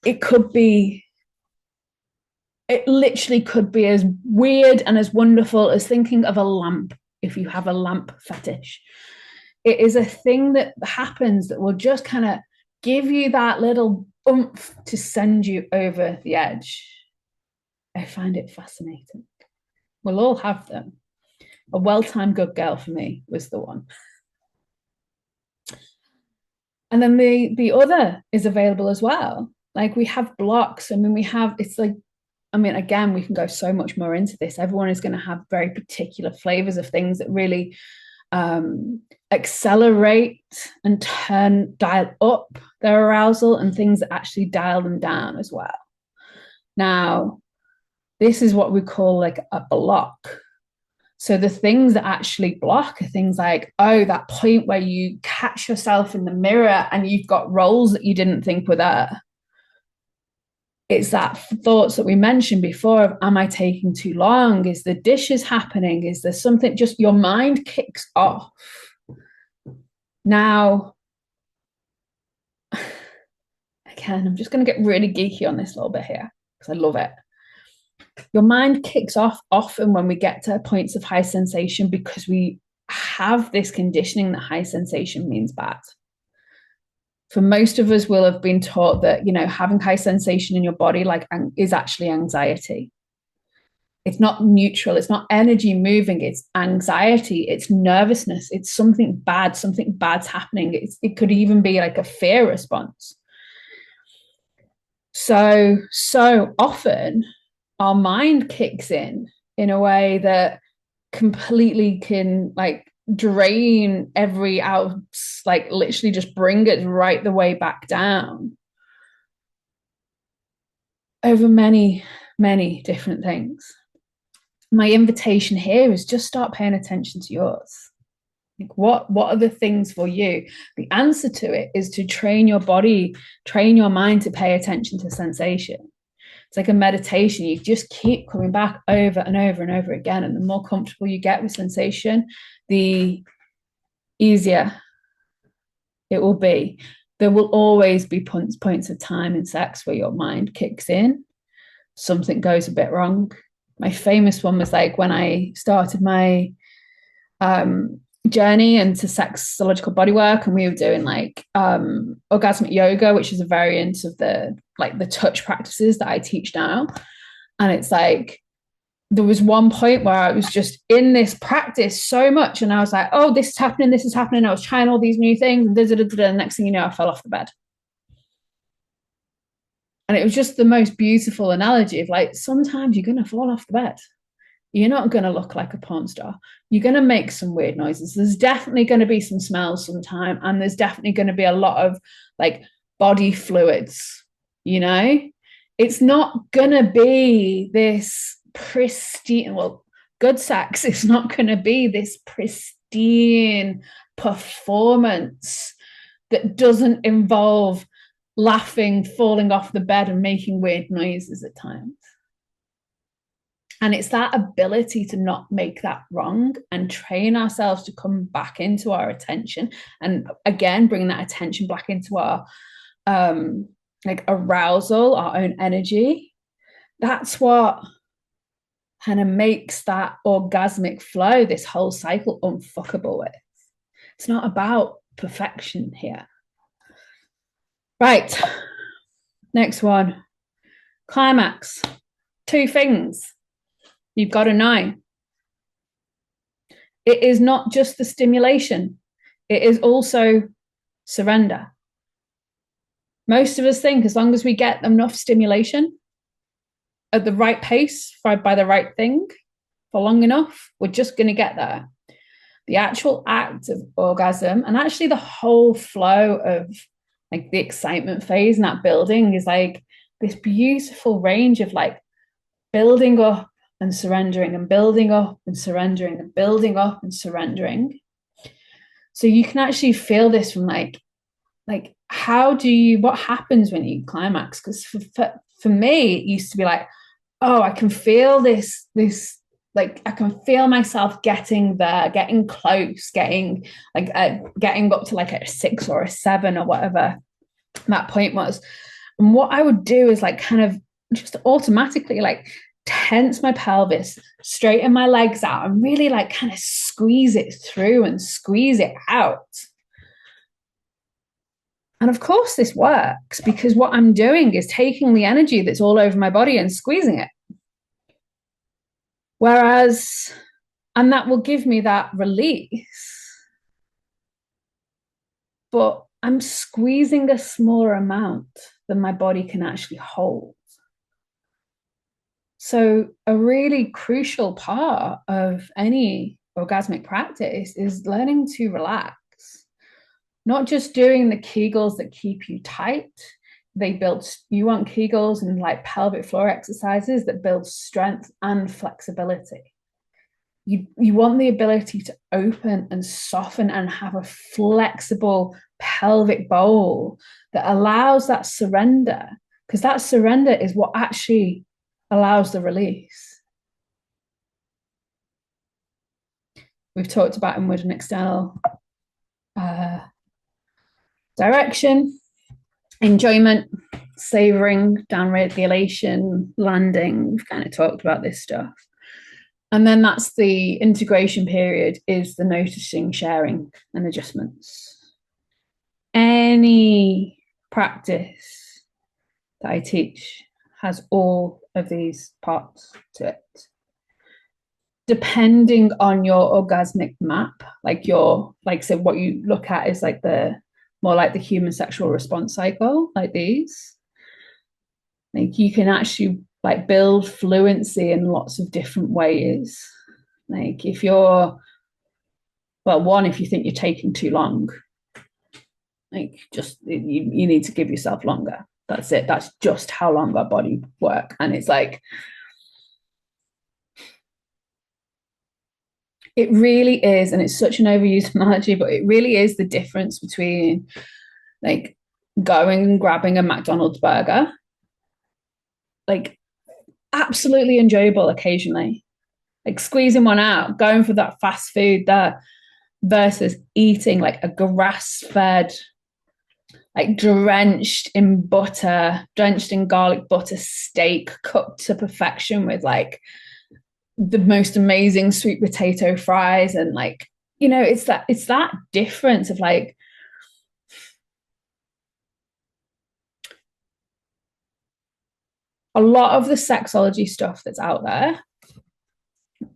It literally could be as weird and as wonderful as thinking of a lamp, if you have a lamp fetish. It is a thing that happens that will just kind of give you that little oomph to send you over the edge. I find it fascinating. We'll all have them. A well-timed good girl for me was the one. And then the other is available as well. Like, we have blocks. I mean, again, we can go so much more into this. Everyone is going to have very particular flavors of things that really accelerate and dial up their arousal, and things that actually dial them down as well. Now, this is what we call like a block. So the things that actually block are things like, that point where you catch yourself in the mirror and you've got roles that you didn't think were there. It's that thoughts that we mentioned before of, am I taking too long? Is the dishes happening? Is there something? Just your mind kicks off. Now, again, I'm just going to get really geeky on this a little bit here because I love it. Your mind kicks off often when we get to points of high sensation, because we have this conditioning that high sensation means bad. For most of us, we'll have been taught that, having high sensation in your body is actually anxiety. It's not neutral. It's not energy moving. It's anxiety. It's nervousness. It's something bad. Something bad's happening. It could even be like a fear response. So often our mind kicks in a way that completely can drain every ounce, literally just bring it right the way back down over many, many different things. My invitation here is just start paying attention to yours. What are the things for you? The answer to it is to train your body, train your mind to pay attention to sensation. It's like a meditation. You just keep coming back over and over and over again. And the more comfortable you get with sensation, the easier it will be. There will always be points of time in sex where your mind kicks in. Something goes a bit wrong. My famous one was when I started my journey into sexological bodywork, and we were doing orgasmic yoga, which is a variant of the touch practices that I teach now. And it's there was one point where I was just in this practice so much, and I was like, oh, this is happening. I was trying all these new things, and the next thing you know, I fell off the bed. And it was just the most beautiful analogy of sometimes you're going to fall off the bed. You're not going to look like a porn star. You're going to make some weird noises. There's definitely going to be some smells sometime. And there's definitely going to be a lot of body fluids, It's not going to be this pristine, well, good sex is not going to be this pristine performance that doesn't involve laughing, falling off the bed, and making weird noises at times. And it's that ability to not make that wrong and train ourselves to come back into our attention. And again, bring that attention back into our like arousal, our own energy. That's what kind of makes that orgasmic flow, this whole cycle, unfuckable with. It's not about perfection here. Right. Next one. Climax. 2 things you've got to know. It is not just the stimulation. It is also surrender. Most of us think as long as we get enough stimulation at the right pace, by the right thing, for long enough, we're just going to get there. The actual act of orgasm, and actually the whole flow of like the excitement phase and that building, is like this beautiful range of like building up and surrendering, and building up and surrendering, and building up and surrendering. So you can actually feel this from like what happens when you climax? Because for me, it used to be like, oh, I can feel this, like I can feel myself getting there, getting close, getting up to like a 6 or a 7 or whatever that point was. And what I would do is like kind of just automatically like tense my pelvis, straighten my legs out, and really like kind of squeeze it through and squeeze it out. And of course this works, because what I'm doing is taking the energy that's all over my body and squeezing it. And that will give me that release. But I'm squeezing a smaller amount than my body can actually hold. So a really crucial part of any orgasmic practice is learning to relax. Not just doing the Kegels that keep you tight. You want Kegels and like pelvic floor exercises that build strength and flexibility. You want the ability to open and soften and have a flexible pelvic bowl that allows that surrender, because that surrender is what actually allows the release. We've talked about inward and external direction, enjoyment, savoring, down regulation, landing. We've kind of talked about this stuff. And then that's the integration period, is the noticing, sharing, and adjustments. Any practice that I teach has all of these parts to it. Depending on your orgasmic map, so what you look at is like more like the human sexual response cycle, like these. Like you can actually like build fluency in lots of different ways. Like if you think you're taking too long, like just you need to give yourself longer. That's it. That's just how long our body work. And it's like, it really is, and it's such an overused analogy, but it really is the difference between like going and grabbing a McDonald's burger, like absolutely enjoyable occasionally, like squeezing one out, going for that fast food there, versus eating like a grass-fed, like drenched in garlic butter steak cooked to perfection with like the most amazing sweet potato fries. And like, it's that difference of like, a lot of the sexology stuff that's out there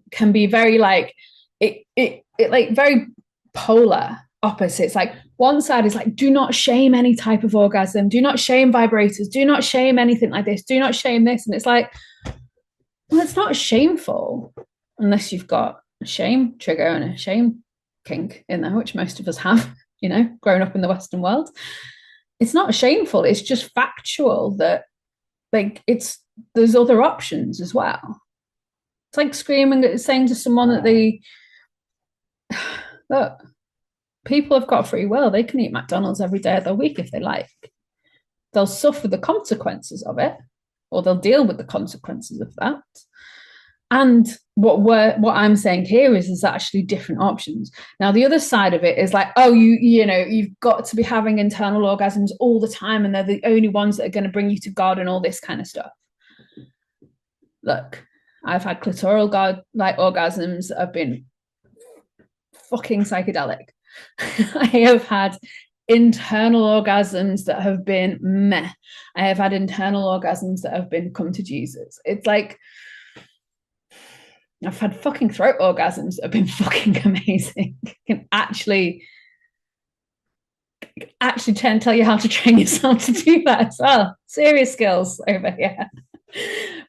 can be very like it like very polar opposites. Like one side is like, do not shame any type of orgasm, do not shame vibrators, do not shame anything like this, do not shame this. And it's like, well, it's not shameful unless you've got a shame trigger and a shame kink in there, which most of us have, grown up in the Western world. It's not shameful. It's just factual that like there's other options as well. It's like screaming, saying to someone that look, people have got free will. They can eat McDonald's every day of the week if they like. They'll suffer the consequences of it, or they'll deal with the consequences of that. And what I'm saying here is there's actually different options. Now, the other side of it is like, oh, you've got to be having internal orgasms all the time, and they're the only ones that are going to bring you to God and all this kind of stuff. Look, I've had clitoral orgasms that have been fucking psychedelic. I have had internal orgasms that have been meh. I have had internal orgasms that have been come to Jesus. It's like, I've had fucking throat orgasms that have been fucking amazing. I can actually tell you how to train yourself to do that as well. Serious skills over here.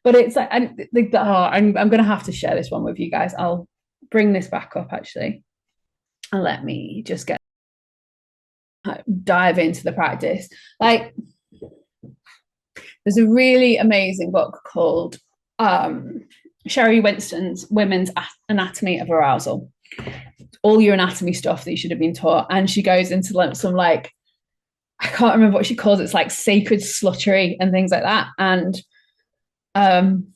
But it's like, I'm going to have to share this one with you guys. I'll bring this back up actually. And let me just dive into the practice. Like, there's a really amazing book called Sherry Winston's Women's Anatomy of Arousal. All your anatomy stuff that you should have been taught. And she goes into some I can't remember what she calls it. It's like sacred sluttery and things like that. And an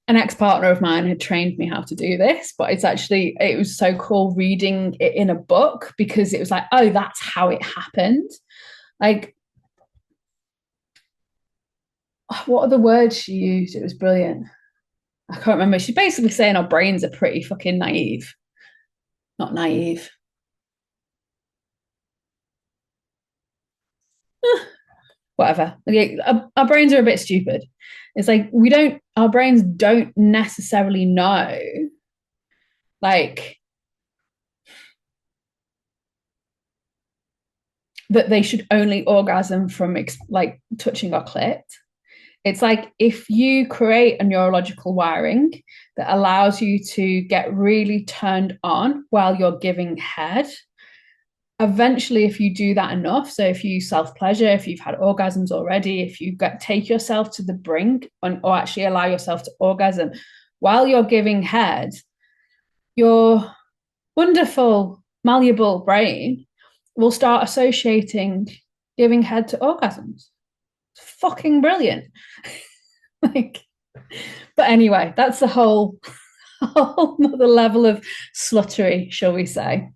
ex-partner of mine had trained me how to do this, but it was so cool reading it in a book, because it was like, oh, that's how it happened. Like, what are the words she used? It was brilliant. I can't remember. She's basically saying our brains are pretty fucking naive. Not naive. Whatever. Our brains are a bit stupid. It's like our brains don't necessarily know like that they should only orgasm from like touching our clit. It's like if you create a neurological wiring that allows you to get really turned on while you're giving head, eventually, if you do that enough, so if you self-pleasure, if you've had orgasms already, if you take yourself to the brink or actually allow yourself to orgasm while you're giving head, your wonderful, malleable brain will start associating giving head to orgasms. It's fucking brilliant. But anyway, that's the whole other level of sluttery, shall we say.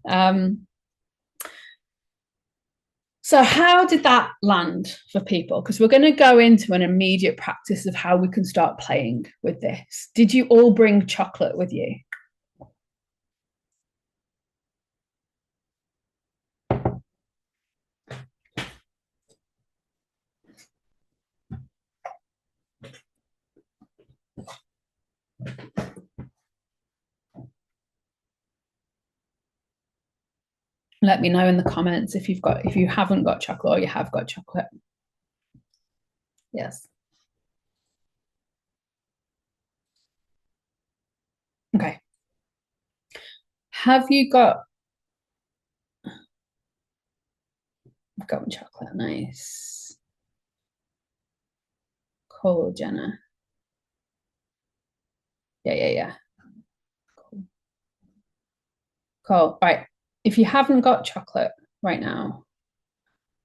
So how did that land for people? Because we're going to go into an immediate practice of how we can start playing with this. Did you all bring chocolate with you? Let me know in the comments if you haven't got chocolate or you have got chocolate. Yes. Okay. Have you got I've got chocolate? Nice. Cool, Jenna. Yeah. Cool. Cool. Right. If you haven't got chocolate right now,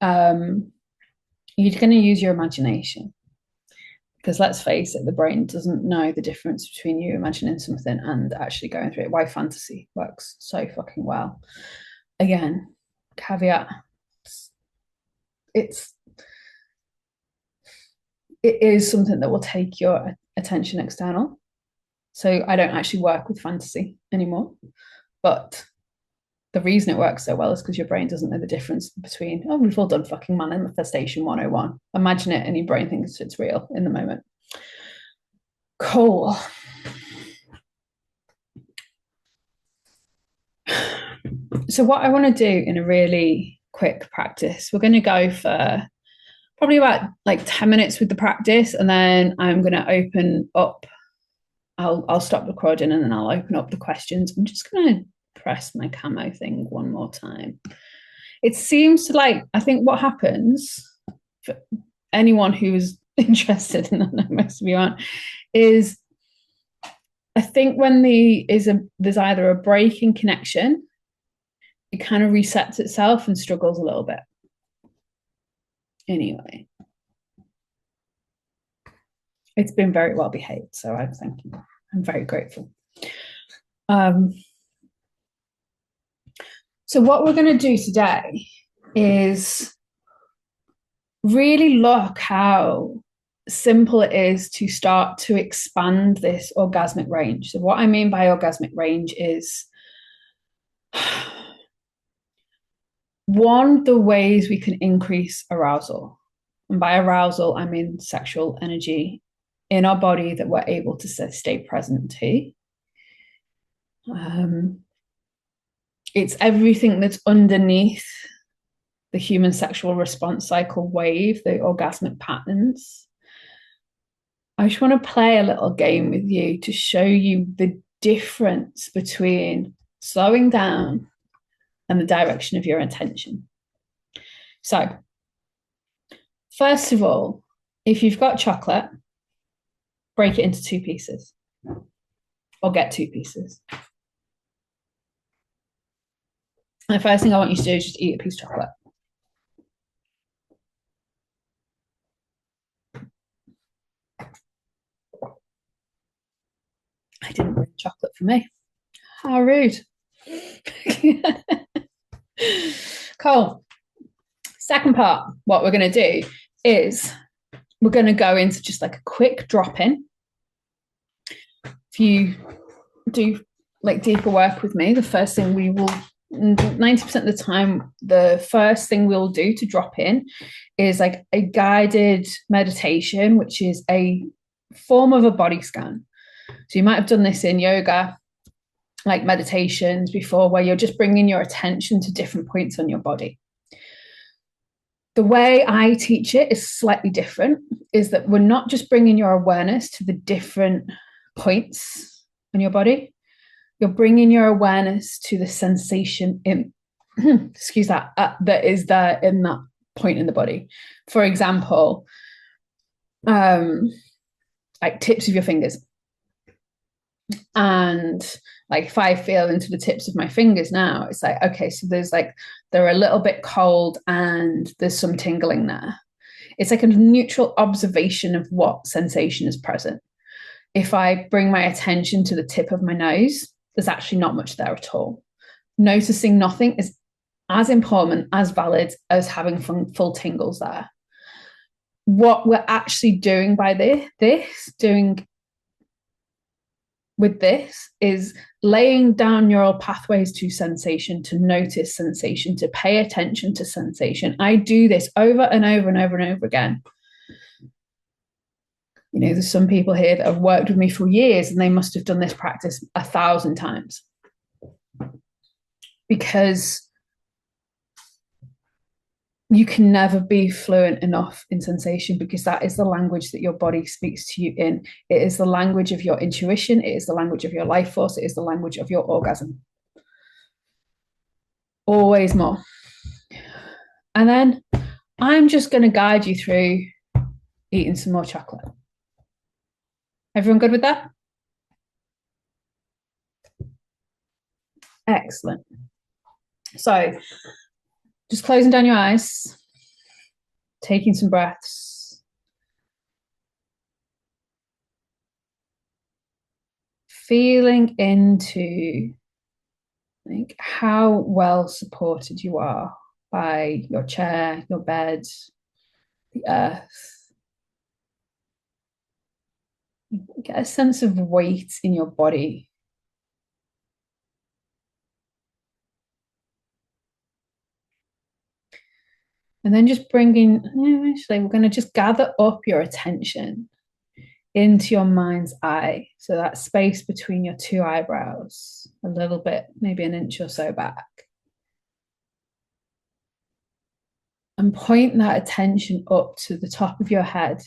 you're going to use your imagination, because let's face it, the brain doesn't know the difference between you imagining something and actually going through it. Why fantasy works so fucking well. Again, caveat, it is something that will take your attention external. So I don't actually work with fantasy anymore, but the reason it works so well is because your brain doesn't know the difference between, oh, we've all done fucking manifestation 101. Imagine it and your brain thinks it's real in the moment. Cool. So what I want to do in a really quick practice, we're going to go for probably about like 10 minutes with the practice, and then I'm going to open up. I'll stop recording and then I'll open up the questions. I'm just going to press my camo thing one more time. It seems to I think what happens for anyone who is interested, and I know most of you aren't, is I think when there's either a break in connection, it kind of resets itself and struggles a little bit. Anyway, it's been very well behaved, so I'm thanking you. I'm very grateful. So what we're going to do today is really look how simple it is to start to expand this orgasmic range. So what I mean by orgasmic range is one, the ways we can increase arousal. And by arousal, I mean sexual energy in our body that we're able to stay present to. It's everything that's underneath the human sexual response cycle wave, the orgasmic patterns. I just want to play a little game with you to show you the difference between slowing down and the direction of your attention. So, first of all, if you've got chocolate, break it into 2 pieces or get 2 pieces. And the first thing I want you to do is just eat a piece of chocolate. I didn't bring chocolate for me. How rude. Cool. Second part, what we're going to do is we're going to go into just like a quick drop in. If you do like deeper work with me, the first thing we will, 90% of the time, the first thing we'll do to drop in is like a guided meditation, which is a form of a body scan. So you might have done this in yoga, like meditations before, where you're just bringing your attention to different points on your body. The way I teach it is slightly different, is that we're not just bringing your awareness to the different points on your body. You're bringing your awareness to the sensation in, that is there in that point in the body. For example, like tips of your fingers. And like if I feel into the tips of my fingers now, it's like, okay, so they're a little bit cold and there's some tingling there. It's like a neutral observation of what sensation is present. If I bring my attention to the tip of my nose, there's actually not much there at all. Noticing nothing is as important, as valid as having full tingles there. What we're actually doing by with this is laying down neural pathways to sensation, to notice sensation, to pay attention to sensation. I do this over and over and over and over again. You know, there's some people here that have worked with me for years and they must have done this practice 1,000 times. Because you can never be fluent enough in sensation, because that is the language that your body speaks to you in. It is the language of your intuition. It is the language of your life force. It is the language of your orgasm. Always more. And then I'm just going to guide you through eating some more chocolate. Everyone good with that? Excellent. So just closing down your eyes, taking some breaths. Feeling into like how well supported you are by your chair, your bed, the earth. Get a sense of weight in your body. And then just bringing, actually, we're going to just gather up your attention into your mind's eye. So that space between your 2 eyebrows, a little bit, maybe an inch or so back. And point that attention up to the top of your head,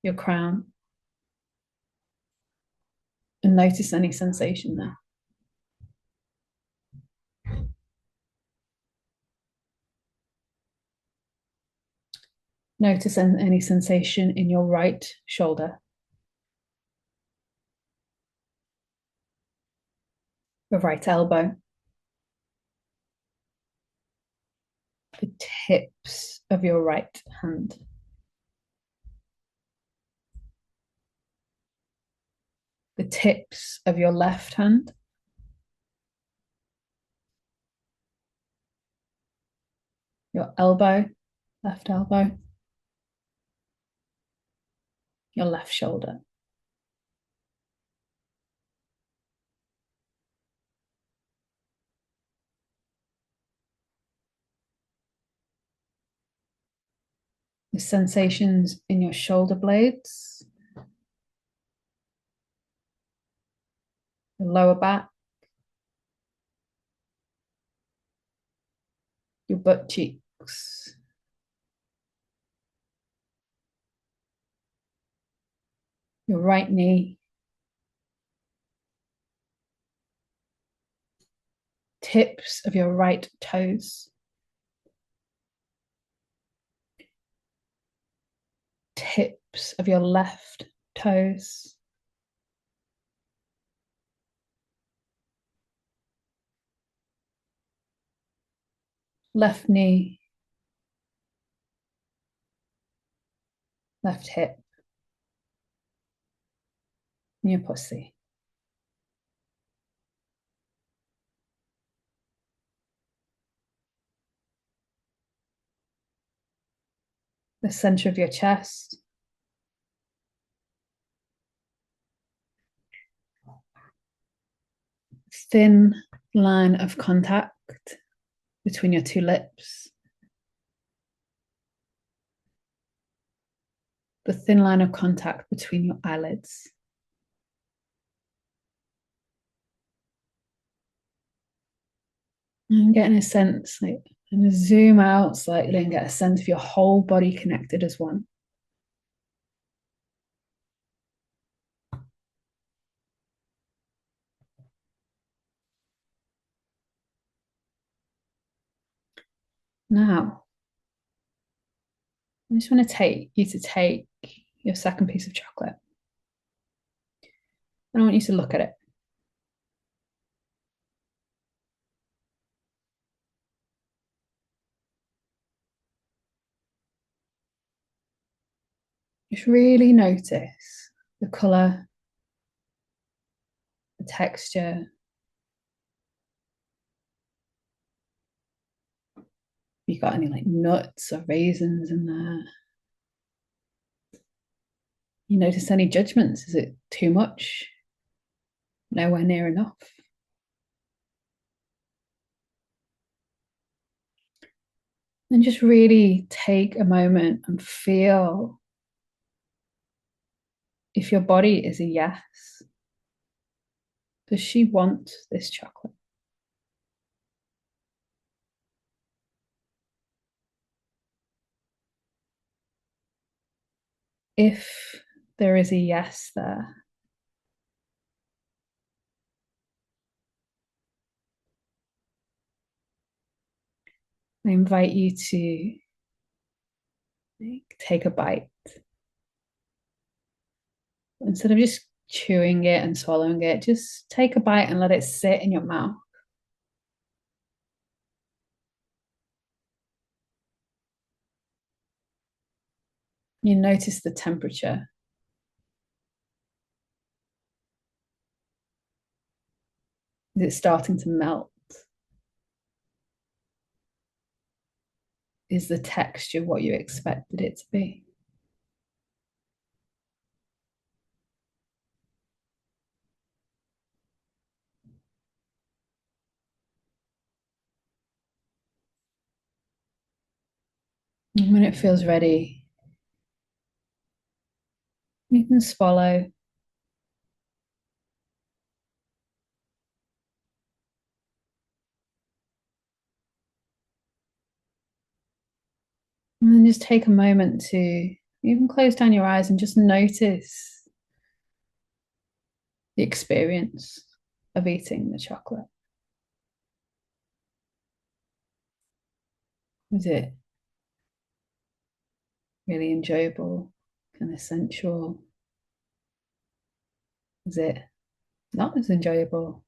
your crown. And notice any sensation there. Notice any sensation in your right shoulder. the right elbow, the tips of your right hand, the tips of your left hand, your elbow, left elbow, your left shoulder. The sensations in your shoulder blades, the lower back, your butt cheeks, your right knee, tips of your right toes, tips of your left toes, left knee, left hip, and your pussy. The center of your chest, thin line of contact between your two lips, the thin line of contact between your eyelids. And getting a sense, like, and zoom out slightly and get a sense of your whole body connected as one. Now, I just want to take you to take your second piece of chocolate. And I want you to look at it. Just really notice the color, the texture. You got any like nuts or raisins in there? You notice any judgments? Is it too much? Nowhere near enough? And just really take a moment and feel if your body is a yes. Does she want this chocolate? If there is a yes there, I invite you to take a bite. Instead of just chewing it and swallowing it, just take a bite and let it sit in your mouth. You notice the temperature. Is it starting to melt? Is the texture what you expected it to be? And when it feels ready, you can swallow. And then just take a moment to even close down your eyes and just notice the experience of eating the chocolate. Was it really enjoyable, kind of sensual? Was it not as enjoyable?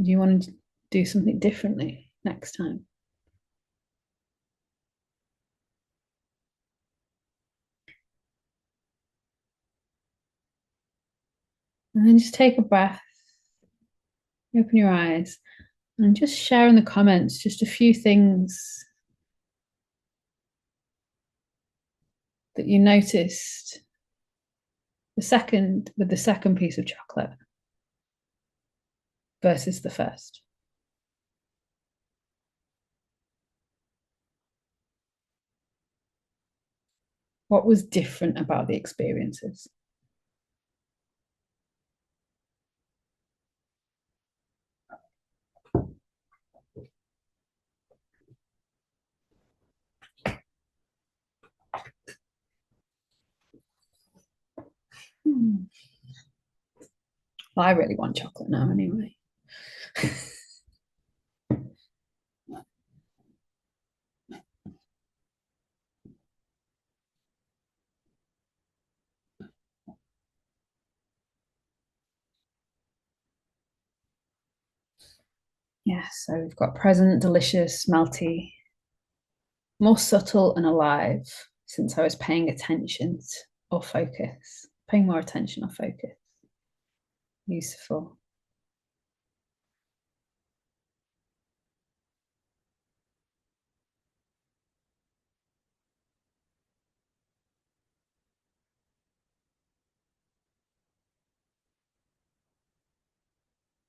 Do you want to do something differently next time? And then just take a breath, open your eyes, and just share in the comments just a few things that you noticed with the second piece of chocolate versus the first. What was different about the experiences? Well, I really want chocolate now anyway. Yeah, so we've got present, delicious, melty, more subtle and alive since I was paying attention or focus, paying more attention or focus. Useful.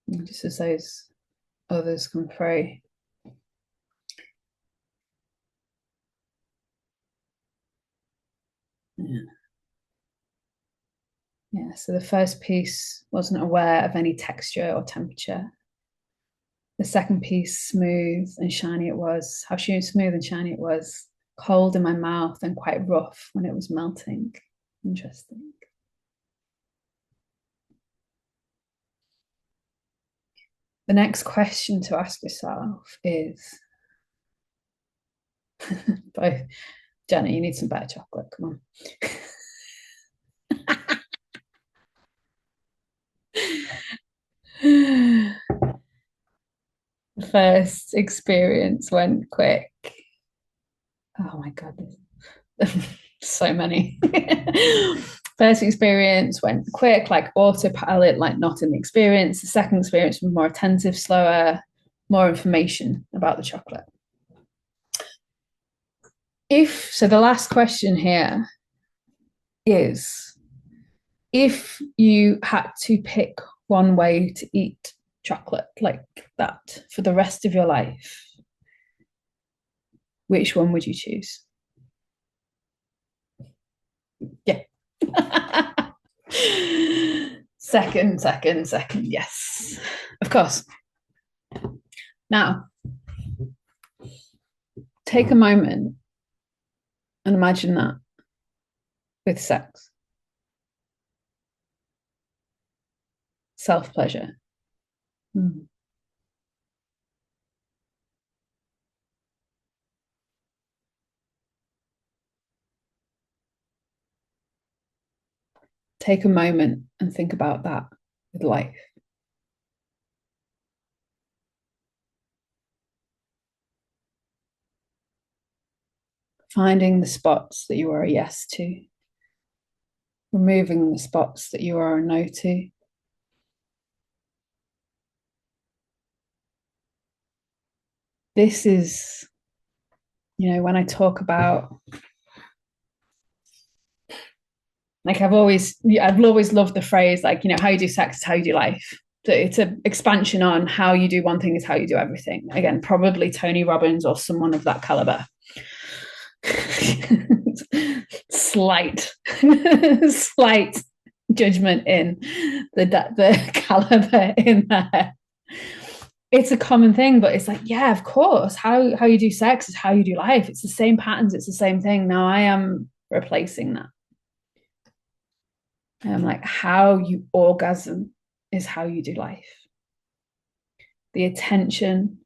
And just as those others come through. Yeah. Yeah, so the first piece wasn't aware of any texture or temperature. The second piece, smooth and shiny it was. How smooth and shiny it was. Cold in my mouth and quite rough when it was melting. Interesting. The next question to ask yourself is both Jenna, you need some better chocolate. Come on. The first experience went quick. Oh my God. So many. First experience went quick, like autopilot, like not in the experience. The second experience was more attentive, slower, more information about the chocolate. So the last question here is, if you had to pick one way to eat chocolate like that for the rest of your life, which one would you choose? Yeah. Second. Yes, of course. Now, take a moment and imagine that with sex, self pleasure. Mm. Take a moment and think about that with life. Finding the spots that you are a yes to, removing the spots that you are a no to. This is, when I talk about, like I've always loved the phrase, like, how you do sex is how you do life. So it's an expansion on how you do one thing is how you do everything. Again, probably Tony Robbins or someone of that caliber. slight judgment in the caliber in there. It's a common thing, but it's like, yeah, of course, how you do sex is how you do life. It's the same patterns, it's the same thing. Now I am replacing that. I'm like, how you orgasm is how you do life. The attention,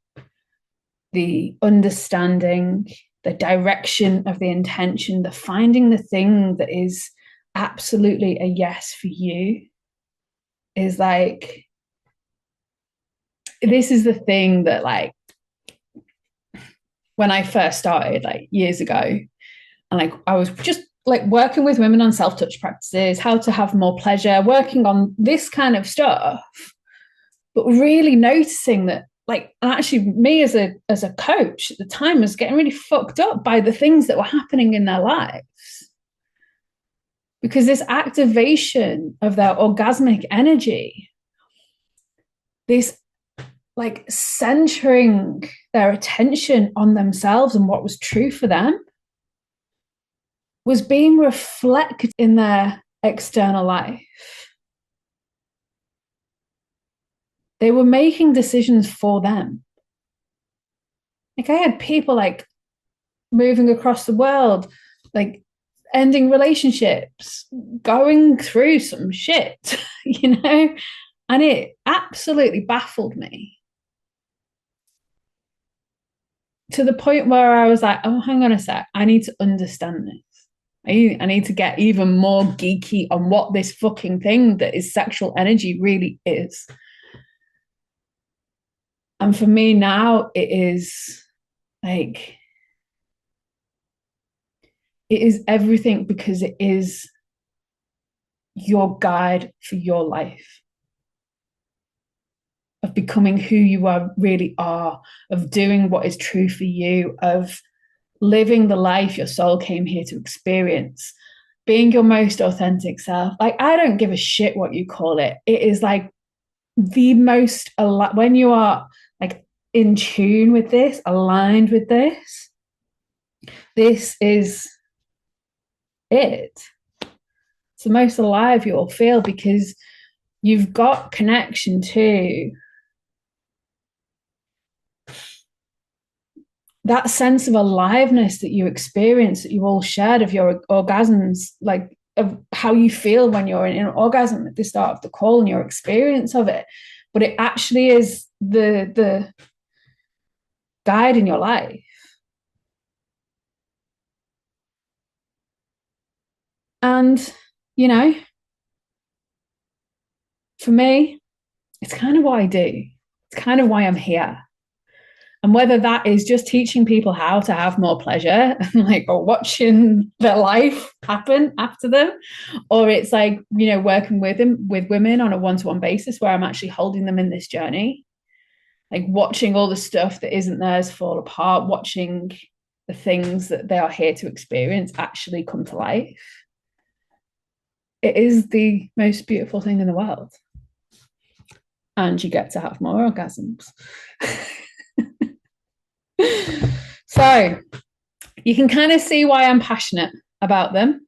the understanding, the direction of the intention, the finding the thing that is absolutely a yes for you is like this is the thing that, like, when I first started, like years ago, and like I was just like working with women on self-touch practices, how to have more pleasure, working on this kind of stuff, but really noticing that, like, actually me as a coach at the time was getting really fucked up by the things that were happening in their lives, because this activation of their orgasmic energy, this like centering their attention on themselves and what was true for them, was being reflected in their external life. They were making decisions for them. Like, I had people like moving across the world, like ending relationships, going through some shit, you know, and it absolutely baffled me, to the point where I was like, oh, hang on a sec, I need to understand this. I need to get even more geeky on what this fucking thing that is sexual energy really is. And for me now, it is like, it is everything, because it is your guide for your life, of becoming who you are really are, of doing what is true for you, of living the life your soul came here to experience, being your most authentic self. Like, I don't give a shit what you call it. It is like the most, when you are like in tune with this, aligned with this, this is it. It's the most alive you'll feel, because you've got connection to that sense of aliveness that you experience, that you all shared, of your orgasms, like of how you feel when you're in an orgasm at the start of the call, and your experience of it. But it actually is the guide in your life. And, you know, for me, it's kind of what I do. It's kind of why I'm here. And whether that is just teaching people how to have more pleasure and like, or watching their life happen after them, or it's like, you know, working with women on a one-to-one basis where I'm actually holding them in this journey, like watching all the stuff that isn't theirs fall apart, watching the things that they are here to experience actually come to life. It is the most beautiful thing in the world. And you get to have more orgasms. So you can kind of see why I'm passionate about them.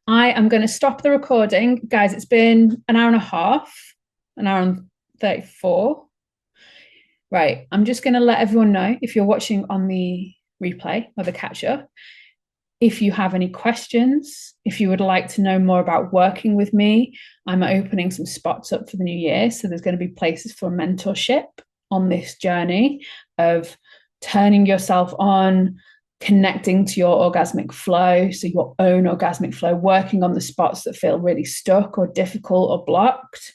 I am going to stop the recording. Guys, it's been an hour and a half, an hour and 34. Right. I'm just going to let everyone know, if you're watching on the replay or the catch up, if you have any questions, if you would like to know more about working with me, I'm opening some spots up for the new year. So there's going to be places for mentorship on this journey of turning yourself on, connecting to your orgasmic flow, so your own orgasmic flow, working on the spots that feel really stuck or difficult or blocked,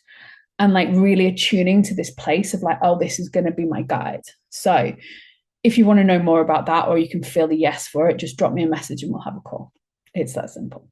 and like really attuning to this place of like, oh, this is going to be my guide. So if you want to know more about that, or you can feel the yes for it, just drop me a message and we'll have a call. It's that simple.